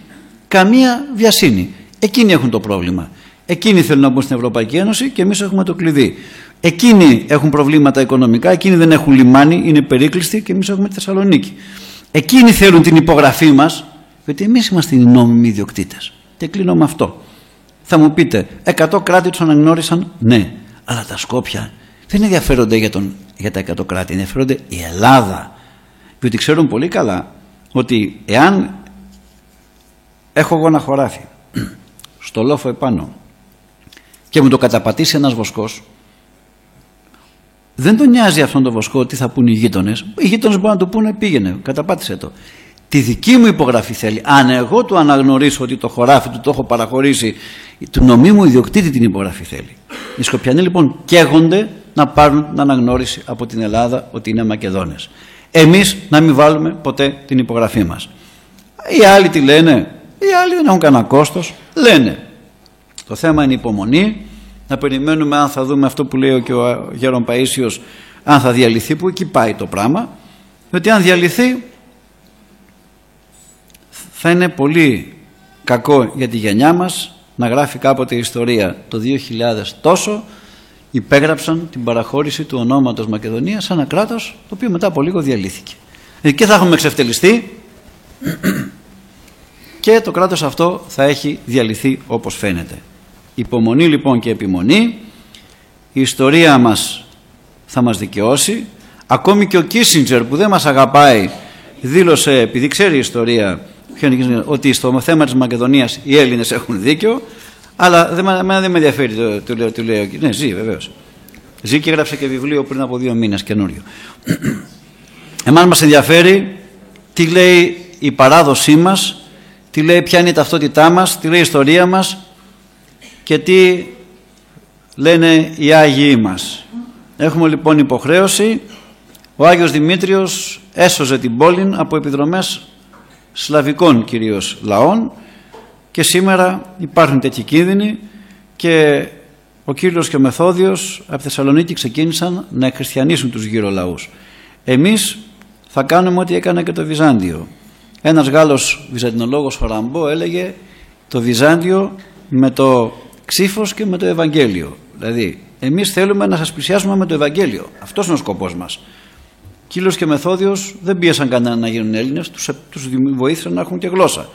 Καμία βιασύνη. Εκείνοι έχουν το πρόβλημα. Εκείνοι θέλουν να μπουν στην Ευρωπαϊκή Ένωση και εμείς έχουμε το κλειδί. Εκείνοι έχουν προβλήματα οικονομικά, εκείνοι δεν έχουν λιμάνι, είναι περίκλειστοι και εμείς έχουμε τη Θεσσαλονίκη. Εκείνοι θέλουν την υπογραφή μας, γιατί εμείς είμαστε οι νόμιμοι ιδιοκτήτες. Και κλείνω με αυτό. Θα μου πείτε, 100 κράτη τους αναγνώρισαν, ναι, αλλά τα Σκόπια δεν ενδιαφέρονται για τα 100 κράτη, ενδιαφέρονται η Ελλάδα. Διότι ξέρουν πολύ καλά ότι εάν έχω εγώ ένα χωράφι στο λόφο επάνω και μου το καταπατήσει ένας βοσκός, δεν τον νοιάζει αυτόν τον βοσκό τι θα πούν οι γείτονες. Οι γείτονες μπορούν να του πούνε πήγαινε, καταπάτησε το. Τη δική μου υπογραφή θέλει. Αν εγώ του αναγνωρίσω ότι το χωράφι του το έχω παραχωρήσει, του νομίμου ιδιοκτήτη την υπογραφή θέλει. Οι Σκοπιανοί λοιπόν καίγονται να πάρουν την αναγνώριση από την Ελλάδα ότι είναι Μακεδόνες. Εμείς να μην βάλουμε ποτέ την υπογραφή μας. Οι άλλοι τι λένε? Οι άλλοι δεν έχουν κανένα κόστος. Λένε. Το θέμα είναι υπομονή. Να περιμένουμε αν θα δούμε αυτό που λέει και ο Γέρον Παΐσιος, αν θα διαλυθεί, που εκεί πάει το πράγμα. Διότι αν διαλυθεί θα είναι πολύ κακό για τη γενιά μας να γράφει κάποτε η ιστορία. Το 2000 τόσο υπέγραψαν την παραχώρηση του ονόματος Μακεδονία σε ένα κράτος το οποίο μετά από λίγο διαλύθηκε. Και θα έχουμε εξευτελιστεί και το κράτος αυτό θα έχει διαλυθεί όπως φαίνεται. Υπομονή λοιπόν και επιμονή. Η ιστορία μας θα μας δικαιώσει. Ακόμη και ο Κίσινджερ που δεν μας αγαπάει δήλωσε, επειδή ξέρει η ιστορία, ότι στο θέμα της Μακεδονίας οι Έλληνες έχουν δίκιο, αλλά δεν με ενδιαφέρει το λέει. Ναι, ζει βεβαίως. Ζει και έγραψε και βιβλίο πριν από 2 μήνες καινούριο. Εμάς μας ενδιαφέρει τι λέει η παράδοσή μας, τι λέει, ποια είναι η ταυτότητά μας, τι λέει η ιστορία μας και τι λένε οι Άγιοι μας. Έχουμε λοιπόν υποχρέωση. Ο Άγιος Δημήτριος έσωζε την πόλη από επιδρομές σλαβικών κυρίως λαών και σήμερα υπάρχουν τέτοιοι κίνδυνοι και ο Κύριος και ο Μεθόδιος από Θεσσαλονίκη ξεκίνησαν να χριστιανίσουν τους γύρω λαούς. Εμείς θα κάνουμε ό,τι έκανε και το Βυζάντιο. Ένας Γάλλος βυζαντινολόγος, ο Ραμπό, έλεγε το Βυζάντιο με το ξύφος και με το Ευαγγέλιο. Δηλαδή εμείς θέλουμε να σας πλησιάσουμε με το Ευαγγέλιο. Αυτός είναι ο σκοπός μας. Κύριος και Μεθόδιος δεν πίεσαν κανέναν να γίνουν Έλληνες, τους βοήθησαν να έχουν και γλώσσα.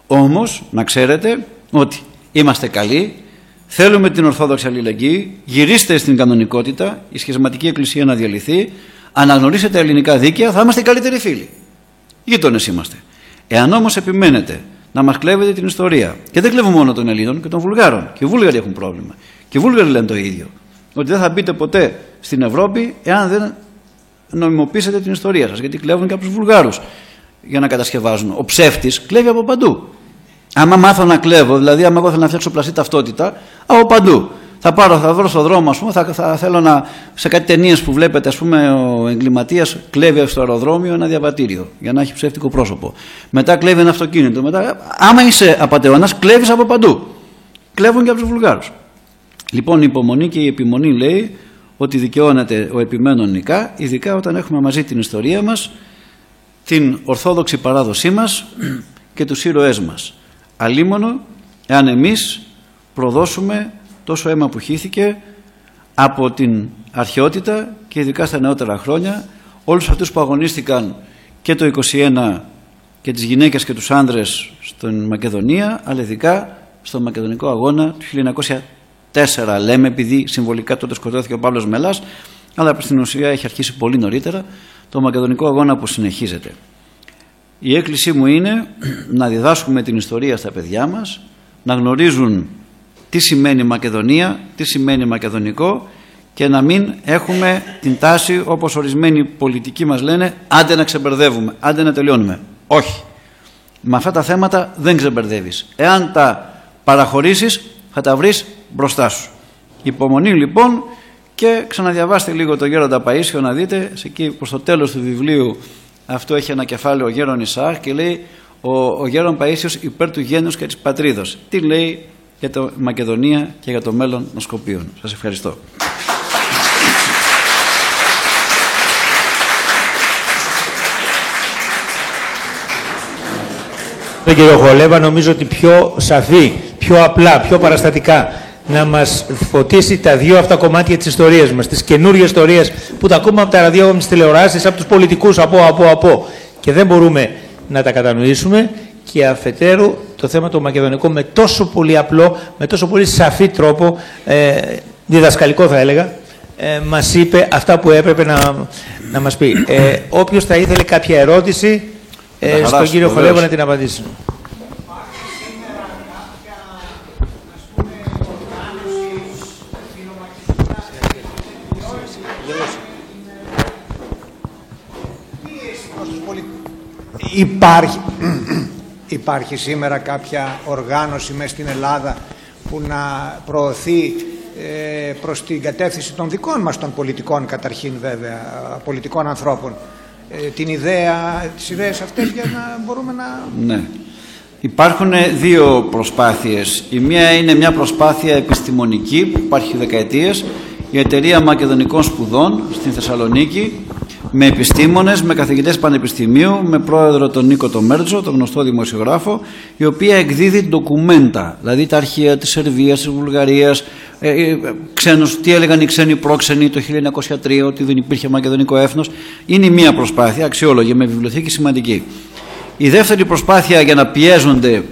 Όμως να ξέρετε ότι είμαστε καλοί, θέλουμε την Ορθόδοξη αλληλεγγύη, γυρίστε στην κανονικότητα, η σχισματική εκκλησία να διαλυθεί, αναγνωρίσετε ελληνικά δίκαια, θα είμαστε οι καλύτεροι φίλοι. Γείτονες είμαστε. Εάν όμως επιμένετε να μας κλέβετε την ιστορία, και δεν κλέβουν μόνο των Ελλήνων και των Βουλγάρων, και οι Βούλγαροι έχουν πρόβλημα, και οι Βούλγαροι λένε το ίδιο, ότι δεν θα μπείτε ποτέ στην Ευρώπη εάν δεν νομιμοποιήσετε την ιστορία σας, γιατί κλέβουν και από τους Βουλγάρους για να κατασκευάζουν. Ο ψεύτης κλέβει από παντού. Άμα μάθω να κλέβω, δηλαδή άμα εγώ θέλω να φτιάξω πλαστή ταυτότητα, από παντού. Θα βρω στον δρόμο, ας πούμε, θα θέλω σε κάτι ταινίες που βλέπετε, ας πούμε, ο εγκληματίας κλέβει στο αεροδρόμιο ένα διαβατήριο για να έχει ψεύτικο πρόσωπο. Μετά κλέβει ένα αυτοκίνητο. Μετά, άμα είσαι απατεώνας, κλέβεις από παντού. Κλέβουν και από τους Βουλγάρους. Λοιπόν, η υπομονή και η επιμονή λέει ότι δικαιώνεται ο επιμένων νικά, ειδικά όταν έχουμε μαζί την ιστορία μας, την ορθόδοξη παράδοσή μας και τους ήρωές μας. Αλίμονο εάν εμείς προδώσουμε τόσο αίμα που χύθηκε από την αρχαιότητα και ειδικά στα νεότερα χρόνια, όλους αυτούς που αγωνίστηκαν και το 1921 και τις γυναίκες και τους άνδρες στην Μακεδονία, αλλά ειδικά στο Μακεδονικό Αγώνα του 1904, λέμε επειδή συμβολικά τότε σκοτώθηκε ο Παύλος Μελάς, αλλά στην ουσία έχει αρχίσει πολύ νωρίτερα το Μακεδονικό Αγώνα που συνεχίζεται. Η έκκλησή μου είναι να διδάσκουμε την ιστορία στα παιδιά μας, να γνωρίζουν τι σημαίνει Μακεδονία, τι σημαίνει μακεδονικό και να μην έχουμε την τάση, όπως ορισμένοι πολιτικοί μας λένε, άντε να ξεμπερδεύουμε, άντε να τελειώνουμε. Όχι. Με αυτά τα θέματα δεν ξεμπερδεύεις. Εάν τα παραχωρήσεις θα τα βρεις μπροστά σου. Υπομονή λοιπόν και ξαναδιαβάστε λίγο το Γέροντα Παΐσιο να δείτε, εκεί προς το τέλος του βιβλίου αυτό έχει ένα κεφάλαιο ο Γέρον Ισαάχ και λέει ο Γέρον Παΐσιος υπέρ του γένους και της πατρίδος. Τι λέει για το Μακεδονία και για το μέλλον των Σκοπίων. Σας ευχαριστώ. Τον κύριο Χολέβα νομίζω ότι πιο σαφή, πιο απλά, πιο παραστατικά να μας φωτίσει τα δύο αυτά κομμάτια της ιστορίας μας, τις καινούργιες ιστορίες που τα ακούμε από τα ραδιόφωνα, από τις τηλεοράσεις, από τους πολιτικούς, από και δεν μπορούμε να τα κατανοήσουμε, και αφετέρου το θέμα το μακεδονικό με τόσο πολύ απλό, με τόσο πολύ σαφή τρόπο, διδασκαλικό θα έλεγα, μας είπε αυτά που έπρεπε να μας πει. Όποιος θα ήθελε κάποια ερώτηση στον κύριο Χολέβα να την απαντήσει. Υπάρχει σήμερα κάποια οργάνωση μέσα στην Ελλάδα που να προωθεί προς την κατεύθυνση των δικών μας των πολιτικών, καταρχήν βέβαια, πολιτικών ανθρώπων, την ιδέα, τις ιδέες αυτές για να μπορούμε να... Ναι. Υπάρχουν δύο προσπάθειες. Η μία είναι μια προσπάθεια επιστημονική που υπάρχει δεκαετίες, η Εταιρεία Μακεδονικών Σπουδών στην Θεσσαλονίκη, με επιστήμονες, με καθηγητές πανεπιστημίου, με πρόεδρο τον Νίκο τον Μέρτζο, τον γνωστό δημοσιογράφο, η οποία εκδίδει ντοκουμέντα, δηλαδή τα αρχεία της Σερβίας, της Βουλγαρίας, τι έλεγαν οι ξένοι πρόξενοι το 1903, ότι δεν υπήρχε μακεδονικό έθνος. Είναι μία προσπάθεια αξιόλογη, με βιβλιοθήκη σημαντική. Η δεύτερη προσπάθεια για να πιέζονται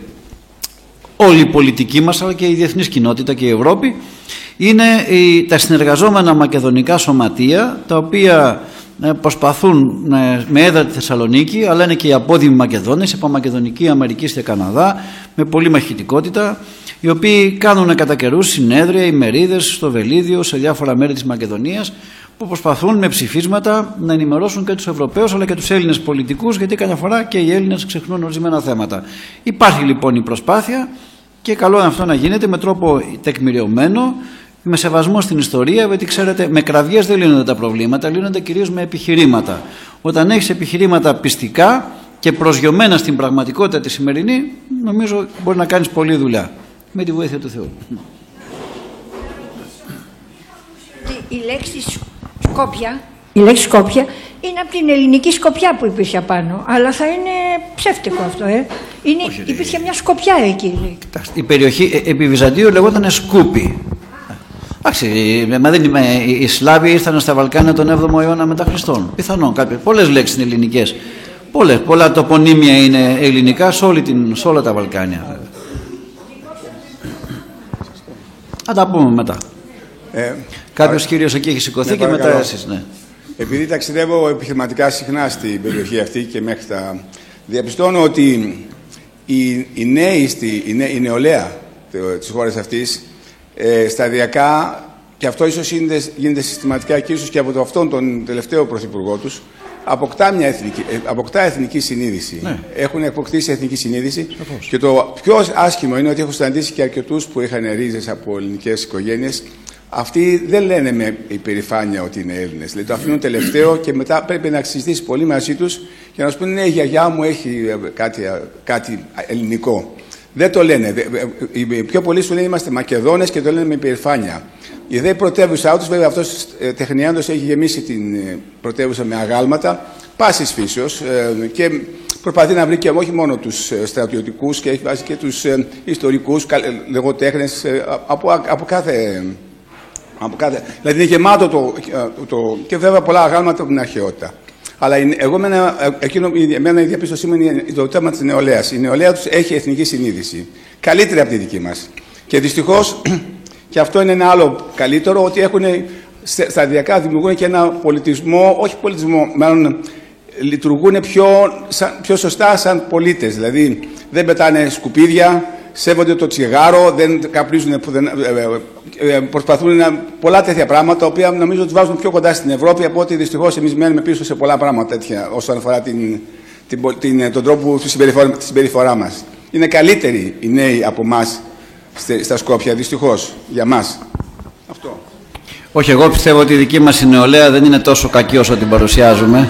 όλη η πολιτική μας, αλλά και η διεθνής κοινότητα και η Ευρώπη, είναι τα συνεργαζόμενα μακεδονικά σωματεία, τα οποία προσπαθούν με έδρα τη Θεσσαλονίκη, αλλά είναι και οι απόδημοι Μακεδόνες, Επαμακεδονική Αμερική και Καναδά, με πολύ μαχητικότητα, οι οποίοι κάνουν κατά καιρούς συνέδρια, ημερίδες στο Βελίδιο, σε διάφορα μέρη της Μακεδονίας, που προσπαθούν με ψηφίσματα να ενημερώσουν και τους Ευρωπαίους αλλά και τους Έλληνες πολιτικούς, γιατί καμιά φορά και οι Έλληνες ξεχνούν ορισμένα θέματα. Υπάρχει λοιπόν η προσπάθεια και καλό είναι αυτό να γίνεται με τρόπο τεκμηριωμένο, με σεβασμό στην ιστορία, γιατί ξέρετε, με κραυγές δεν λύνονται τα προβλήματα, λύνονται κυρίως με επιχειρήματα. Όταν έχεις επιχειρήματα πιστικά και προσγειωμένα στην πραγματικότητα τη σημερινή, νομίζω μπορεί να κάνεις πολλή δουλειά. Με τη βοήθεια του Θεού. Η λέξη Σκόπια είναι από την ελληνική σκοπιά που υπήρχε απάνω, αλλά θα είναι ψεύτικο αυτό, υπήρχε μια σκοπιά εκεί. Η περιοχή επί Βυζαντίου λεγόταν Σκούπι. Εντάξει, οι Σλάβοι ήρθαν στα Βαλκάνια τον 7ο αιώνα μετά Χριστόν. Πιθανόν κάποιες. Πολλές λέξεις είναι ελληνικές. Πολλά τοπονύμια είναι ελληνικά σε όλα τα Βαλκάνια. Θα τα πούμε μετά. Κάποιος κύριος εκεί έχει σηκωθεί και μετά εσείς. Ναι. Επειδή ταξιδεύω επιχειρηματικά συχνά στην περιοχή αυτή και μέχρι τα... διαπιστώνω ότι η νεολαία της χώρας αυτής σταδιακά, και αυτό ίσως γίνεται συστηματικά και ίσως και από αυτόν τον τελευταίο πρωθυπουργό τους, αποκτά εθνική συνείδηση. Ναι. Έχουν αποκτήσει εθνική συνείδηση. Σαφώς. Και το πιο άσχημο είναι ότι έχω συναντήσει και αρκετούς που είχαν ρίζες από ελληνικές οικογένειες. Αυτοί δεν λένε με υπερηφάνεια ότι είναι Έλληνες. Δηλαδή το αφήνουν τελευταίο και μετά πρέπει να συζητήσει πολύ μαζί τους και να σου πούνε: ναι, η γιαγιά μου έχει κάτι ελληνικό. Δεν το λένε. Οι πιο πολλοί σου λένε είμαστε Μακεδόνες και το λένε με υπερηφάνεια. Η δε πρωτεύουσά τους, βέβαια, αυτός τεχνιάντος έχει γεμίσει την πρωτεύουσα με αγάλματα πάσης φύσεως και προσπαθεί να βρει και όχι μόνο τους στρατιωτικούς, και έχει βάσει και τους ιστορικούς, λογοτέχνες από κάθε. Δηλαδή είναι γεμάτο και βέβαια πολλά αγάλματα από την αρχαιότητα. Αλλά εμένα η διαπίστωσή μου είναι το θέμα της νεολαίας. Η νεολαία τους έχει εθνική συνείδηση. Καλύτερη από τη δική μας. Και δυστυχώς, και αυτό είναι ένα άλλο καλύτερο, ότι σταδιακά δημιουργούν και ένα πολιτισμό, όχι πολιτισμό, μάλλον λειτουργούν πιο σωστά σαν πολίτες. Δηλαδή δεν πετάνε σκουπίδια, σέβονται το τσιγάρο, δεν καπνίζουν, προσπαθούν πολλά τέτοια πράγματα, τα οποία νομίζω τους βάζουν πιο κοντά στην Ευρώπη από ότι δυστυχώς εμείς μένουμε πίσω σε πολλά πράγματα τέτοια όσον αφορά τον τρόπο τη συμπεριφορά μας. Είναι καλύτεροι οι νέοι από εμάς στα Σκόπια, δυστυχώς, για μας. Αυτό. Όχι, εγώ πιστεύω ότι η δική μας η νεολαία δεν είναι τόσο κακή όσο την παρουσιάζουμε.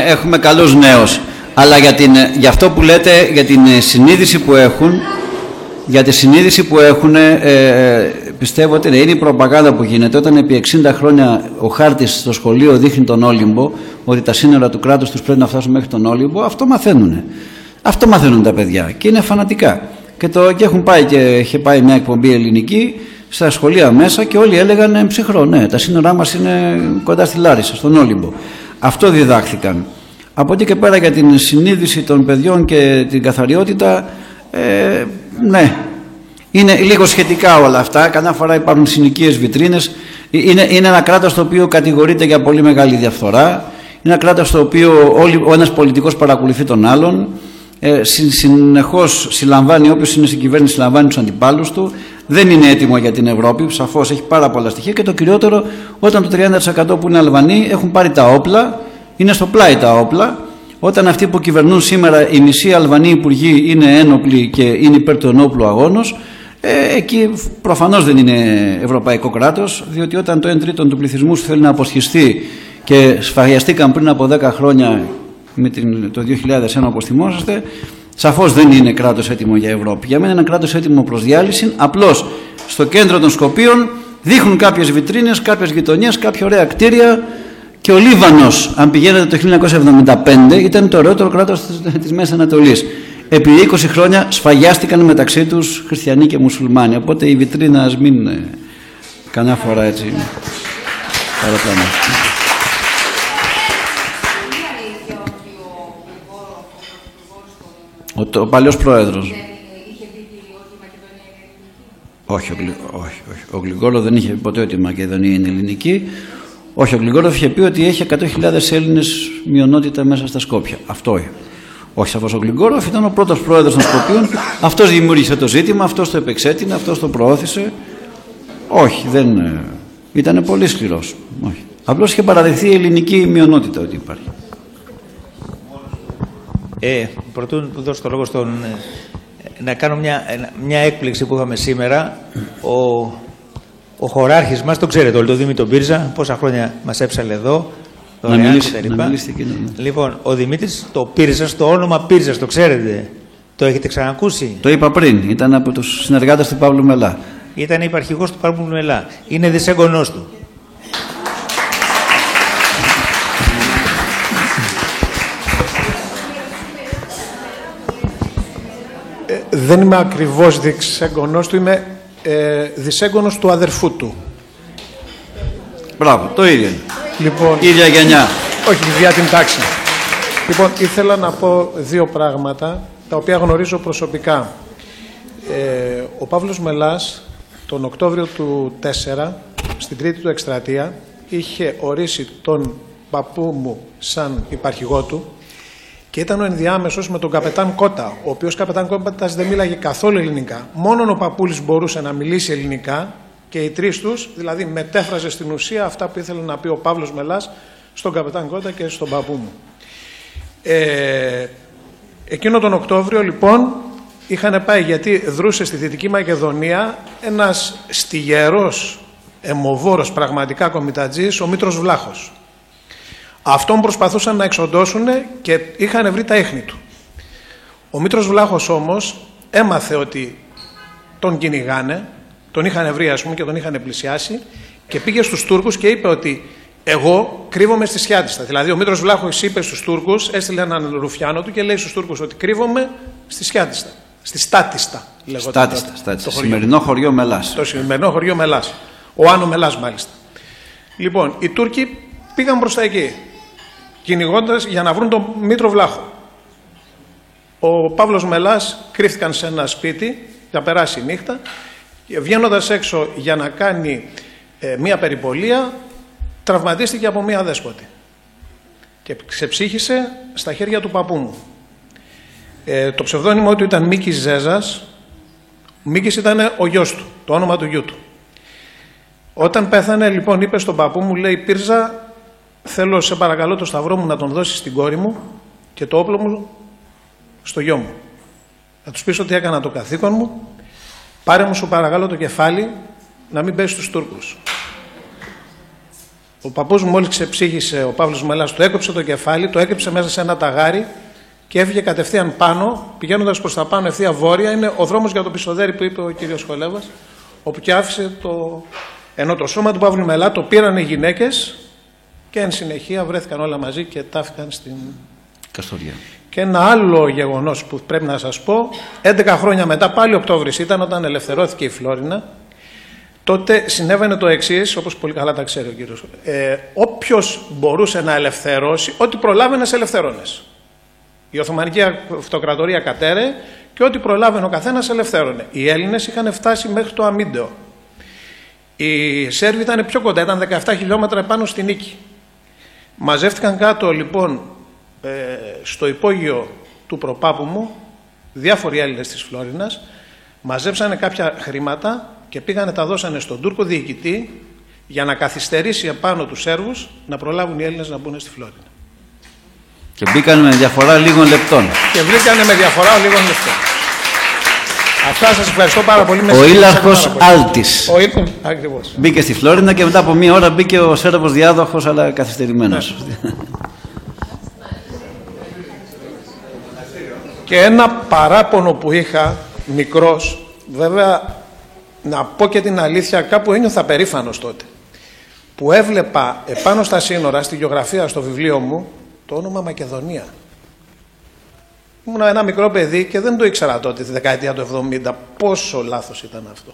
Έχουμε καλούς νέους. Αλλά για αυτό που λέτε, για την συνείδηση που έχουν, πιστεύω ότι είναι η προπαγάνδα που γίνεται. Όταν επί 60 χρόνια ο χάρτης στο σχολείο δείχνει τον Όλυμπο, ότι τα σύνορα του κράτους τους πρέπει να φτάσουν μέχρι τον Όλυμπο, αυτό μαθαίνουν. Αυτό μαθαίνουν τα παιδιά και είναι φανατικά. Και είχε πάει μια εκπομπή ελληνική στα σχολεία μέσα και όλοι έλεγαν ψυχρό, ναι, τα σύνορά μας είναι κοντά στη Λάρισα, στον Όλυμπο. Αυτό διδάχθηκαν. Από εκεί και πέρα για την συνείδηση των παιδιών και την καθαριότητα, ναι, είναι λίγο σχετικά όλα αυτά. Καμιά φορά υπάρχουν συνοικίες βιτρίνες. Είναι ένα κράτος το οποίο κατηγορείται για πολύ μεγάλη διαφθορά. Είναι ένα κράτος το οποίο ο ένας πολιτικός παρακολουθεί τον άλλον. Συνεχώς συλλαμβάνει, όποιος είναι στην κυβέρνηση συλλαμβάνει τους αντιπάλους του. Δεν είναι έτοιμο για την Ευρώπη, σαφώς έχει πάρα πολλά στοιχεία. Και το κυριότερο, όταν το 30% που είναι Αλβανοί έχουν πάρει τα όπλα, είναι στο πλάι τα όπλα. Όταν αυτοί που κυβερνούν σήμερα, οι μισοί Αλβανοί υπουργοί είναι ένοπλοι και είναι υπέρ του ενόπλου αγώνος, εκεί προφανώς δεν είναι ευρωπαϊκό κράτος, διότι όταν το 1/3 του πληθυσμού θέλει να αποσχιστεί και σφαγιαστήκαν πριν από 10 χρόνια το 2001, όπως θυμόσαστε, σαφώς δεν είναι κράτος έτοιμο για Ευρώπη. Για μένα είναι ένα κράτος έτοιμο προς διάλυση. Απλώς στο κέντρο των Σκοπίων δείχνουν κάποιες βιτρίνες, κάποιες γειτονιές, κάποια ωραία κτίρια. Και ο Λίβανος, αν πηγαίνετε το 1975, ήταν το ωραιότερο κράτος της Μέσης Ανατολής. Επί 20 χρόνια σφαγιάστηκαν μεταξύ τους χριστιανοί και μουσουλμάνοι. Οπότε η βιτρίνα ας μην κανένα φορά έτσι παραπάνω. Ο παλιός πρόεδρος. Όχι, ο Γλυγκόλο δεν είχε πει ποτέ ότι η Μακεδονία είναι ελληνική. Όχι, ο Γλυγκόλοφ είχε πει ότι έχει 100.000 Έλληνες μειονότητα μέσα στα Σκόπια. Αυτό είναι. Όχι σαφώς ο Γλυγκόλοφ, ήταν ο πρώτος πρόεδρος των Σκοπίων. Αυτός δημιούργησε το ζήτημα, αυτός το επεξέτεινε, αυτός το προώθησε. Όχι, δεν. Ήταν πολύ σκληρός. Όχι. Απλώς είχε παραδεχθεί η ελληνική μειονότητα ότι υπάρχει. Πρωτού δώσω το λόγο να κάνω μια έκπληξη που είχαμε σήμερα. Ο χωράρχης μας, το ξέρετε όλοι, τον Δημήτρη Πύρζα, πόσα χρόνια μας έψαλε εδώ. Να μιλήσει. Λοιπόν, ο Δημήτρης το Πύρζας, το όνομα Πύρζας, το ξέρετε, το έχετε ξανακούσει? Το είπα πριν, ήταν από τους συνεργάτες του Παύλου Μελά. Ήταν υπαρχηγός του Παύλου Μελά. Είναι δυσέγγονός του. Δεν είμαι ακριβώς δυσέγγονός του, είμαι δυσέγγονος του αδερφού του. Μπράβο, το ίδιο. Λοιπόν, ίδια γενιά. Όχι, διά την τάξη. Λοιπόν, ήθελα να πω δύο πράγματα, τα οποία γνωρίζω προσωπικά. Ο Παύλος Μελάς, τον Οκτώβριο του 2004, στην τρίτη του εκστρατεία, είχε ορίσει τον παππού μου σαν υπαρχηγό του και ήταν ο ενδιάμεσος με τον καπετάν Κότα, ο οποίος καπετάν Κότας δεν μίλαγε καθόλου ελληνικά. Μόνον ο παππούλης μπορούσε να μιλήσει ελληνικά και οι τρεις τους, δηλαδή μετέφραζε στην ουσία αυτά που ήθελε να πει ο Παύλος Μελάς στον καπετάν Κότα και στον παππού μου. Εκείνο τον Οκτώβριο λοιπόν είχαν πάει, γιατί δρούσε στη Δυτική Μακεδονία ένας στιγερός, αιμοβόρος πραγματικά κομιτατζής, ο Μήτρος Βλάχος. Αυτόν προσπαθούσαν να εξοντώσουν και είχαν βρει τα ίχνη του. Ο Μήτρος Βλάχος όμως έμαθε ότι τον κυνηγάνε, τον είχαν βρει ας πούμε και τον είχαν πλησιάσει και πήγε στους Τούρκους και είπε ότι εγώ κρύβομαι στη Σιάτιστα. Δηλαδή ο Μήτρος Βλάχος είπε στους Τούρκους, έστειλε έναν ρουφιάνο του και λέει στους Τούρκους ότι κρύβομαι στη Σιάτιστα. Στη Στάτιστα. Στάτιστα. Σημερινό χωριό Μελάς. Το σημερινό χωριό Μελάς. Ο Άνω Μελάς μάλιστα. Λοιπόν, οι Τούρκοι πήγαν προς τα εκεί, κυνηγώντας για να βρουν τον Μήτρο Βλάχο. Ο Παύλος Μελάς κρύφτηκαν σε ένα σπίτι για περάσει η νύχτα, βγαίνοντας έξω για να κάνει μία περιπολία, τραυματίστηκε από μία δέσποτη και ξεψύχησε στα χέρια του παππού μου. Το ψευδόνυμο του ήταν Μίκης Ζέζας. Μίκης ήταν ο γιος του, το όνομα του γιού του. Όταν πέθανε λοιπόν είπε στον παππού μου, λέει, Πύρζα, θέλω σε παρακαλώ το σταυρό μου να τον δώσεις στην κόρη μου και το όπλο μου στο γιο μου. Να τους πεις ότι έκανα το καθήκον μου, πάρε μου σου παρακαλώ το κεφάλι να μην πέσει στους Τούρκους. Ο παππούς μου μόλις ξεψύχησε, ο Παύλος Μελάς, του έκοψε το κεφάλι, το έκρυψε μέσα σε ένα ταγάρι και έφυγε κατευθείαν πάνω, πηγαίνοντας προς τα πάνω ευθεία βόρεια. Είναι ο δρόμος για το Πισοδέρι που είπε ο κύριος Σχολέβας, όπου και άφησε το... Ενώ το σώμα του Παύλου Μελά το πήραν οι γυναίκες και εν συνεχεία βρέθηκαν όλα μαζί και τάφηκαν στην Καστοριά. Και ένα άλλο γεγονός που πρέπει να σας πω, 11 χρόνια μετά, πάλι Οκτώβρης ήταν όταν ελευθερώθηκε η Φλόρινα, τότε συνέβαινε το εξής, όπως πολύ καλά τα ξέρει ο κύριος. Όποιος μπορούσε να ελευθερώσει, ό,τι προλάβαινε σε ελευθερώνες. Η Οθωμανική Αυτοκρατορία κατέρε και ό,τι προλάβαινε ο καθένας ελευθέρωνε. Οι Έλληνες είχαν φτάσει μέχρι το Αμίντεο. Οι Σέρβοι ήταν πιο κοντά, ήταν 17 χιλιόμετρα επάνω στη Νίκη. Μαζεύτηκαν κάτω λοιπόν στο υπόγειο του προπάπου μου διάφοροι Έλληνες της Φλόρινας, μαζέψανε κάποια χρήματα και πήγανε τα δώσανε στον Τούρκο διοικητή για να καθυστερήσει επάνω τους Σέρβους να προλάβουν οι Έλληνες να μπουν στη Φλόρινα. Και μπήκανε με διαφορά λίγων λεπτών. Και βρήκανε με διαφορά λίγων λεπτών. Αυτά, σας ευχαριστώ πάρα πολύ. Ο Ήλαρχος Άλτης. Ακριβώς. Μπήκε στη Φλόρινα και μετά από μία ώρα μπήκε ο Σέρβος διάδοχος, αλλά καθυστερημένος. Και ένα παράπονο που είχα μικρός, βέβαια να πω και την αλήθεια, κάπου ένιωθα περήφανος τότε, που έβλεπα επάνω στα σύνορα, στη γεωγραφία στο βιβλίο μου, το όνομα Μακεδονία. Ήμουν ένα μικρό παιδί και δεν το ήξερα τότε, τη δεκαετία του 70, πόσο λάθος ήταν αυτό.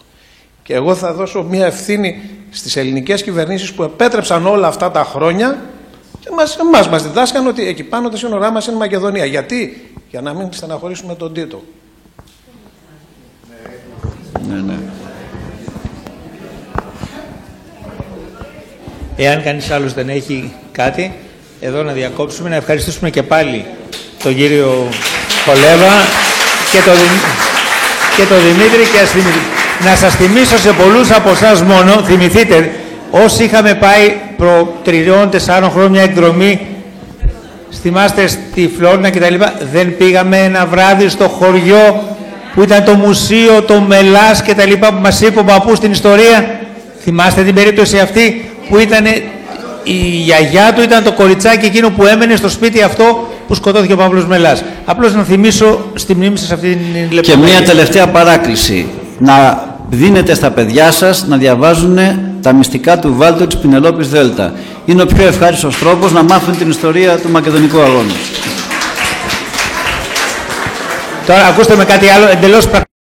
Και εγώ θα δώσω μια ευθύνη στις ελληνικές κυβερνήσεις που επέτρεψαν όλα αυτά τα χρόνια και μας διδάσκαν ότι εκεί πάνω τα σύνορά μας είναι Μακεδονία. Γιατί? Για να μην στεναχωρήσουμε τον Τίτο. Ναι. Εάν κανείς άλλος δεν έχει κάτι, εδώ να διακόψουμε, να ευχαριστήσουμε και πάλι τον κύριο Χολέβα και τον Δημήτρη. Να σας θυμίσω σε πολλούς από εσάς μόνο, θυμηθείτε, όσοι είχαμε πάει προ 3-4 χρόνια μια εκδρομή, θυμάστε, στη Φλόρινα κτλ. Δεν πήγαμε ένα βράδυ στο χωριό που ήταν το μουσείο, το Μελάς κτλ. Που μας είπε ο παππούς στην ιστορία. Θυμάστε την περίπτωση αυτή που ήταν η γιαγιά του, ήταν το κοριτσάκι εκείνο που έμενε στο σπίτι αυτό που σκοτώθηκε ο Παύλος Μελάς. Απλώς να θυμίσω στη μνήμη σας αυτή την λεπτομέρεια. Και μια τελευταία παράκληση. Να δίνετε στα παιδιά σας να διαβάζουν τα μυστικά του Βάλτο της Πινελόπης Δέλτα. Είναι ο πιο ευχάριστος τρόπος να μάθουν την ιστορία του Μακεδονικού αγώνα. Τώρα ακούστε με κάτι άλλο εντελώς πρακτικό.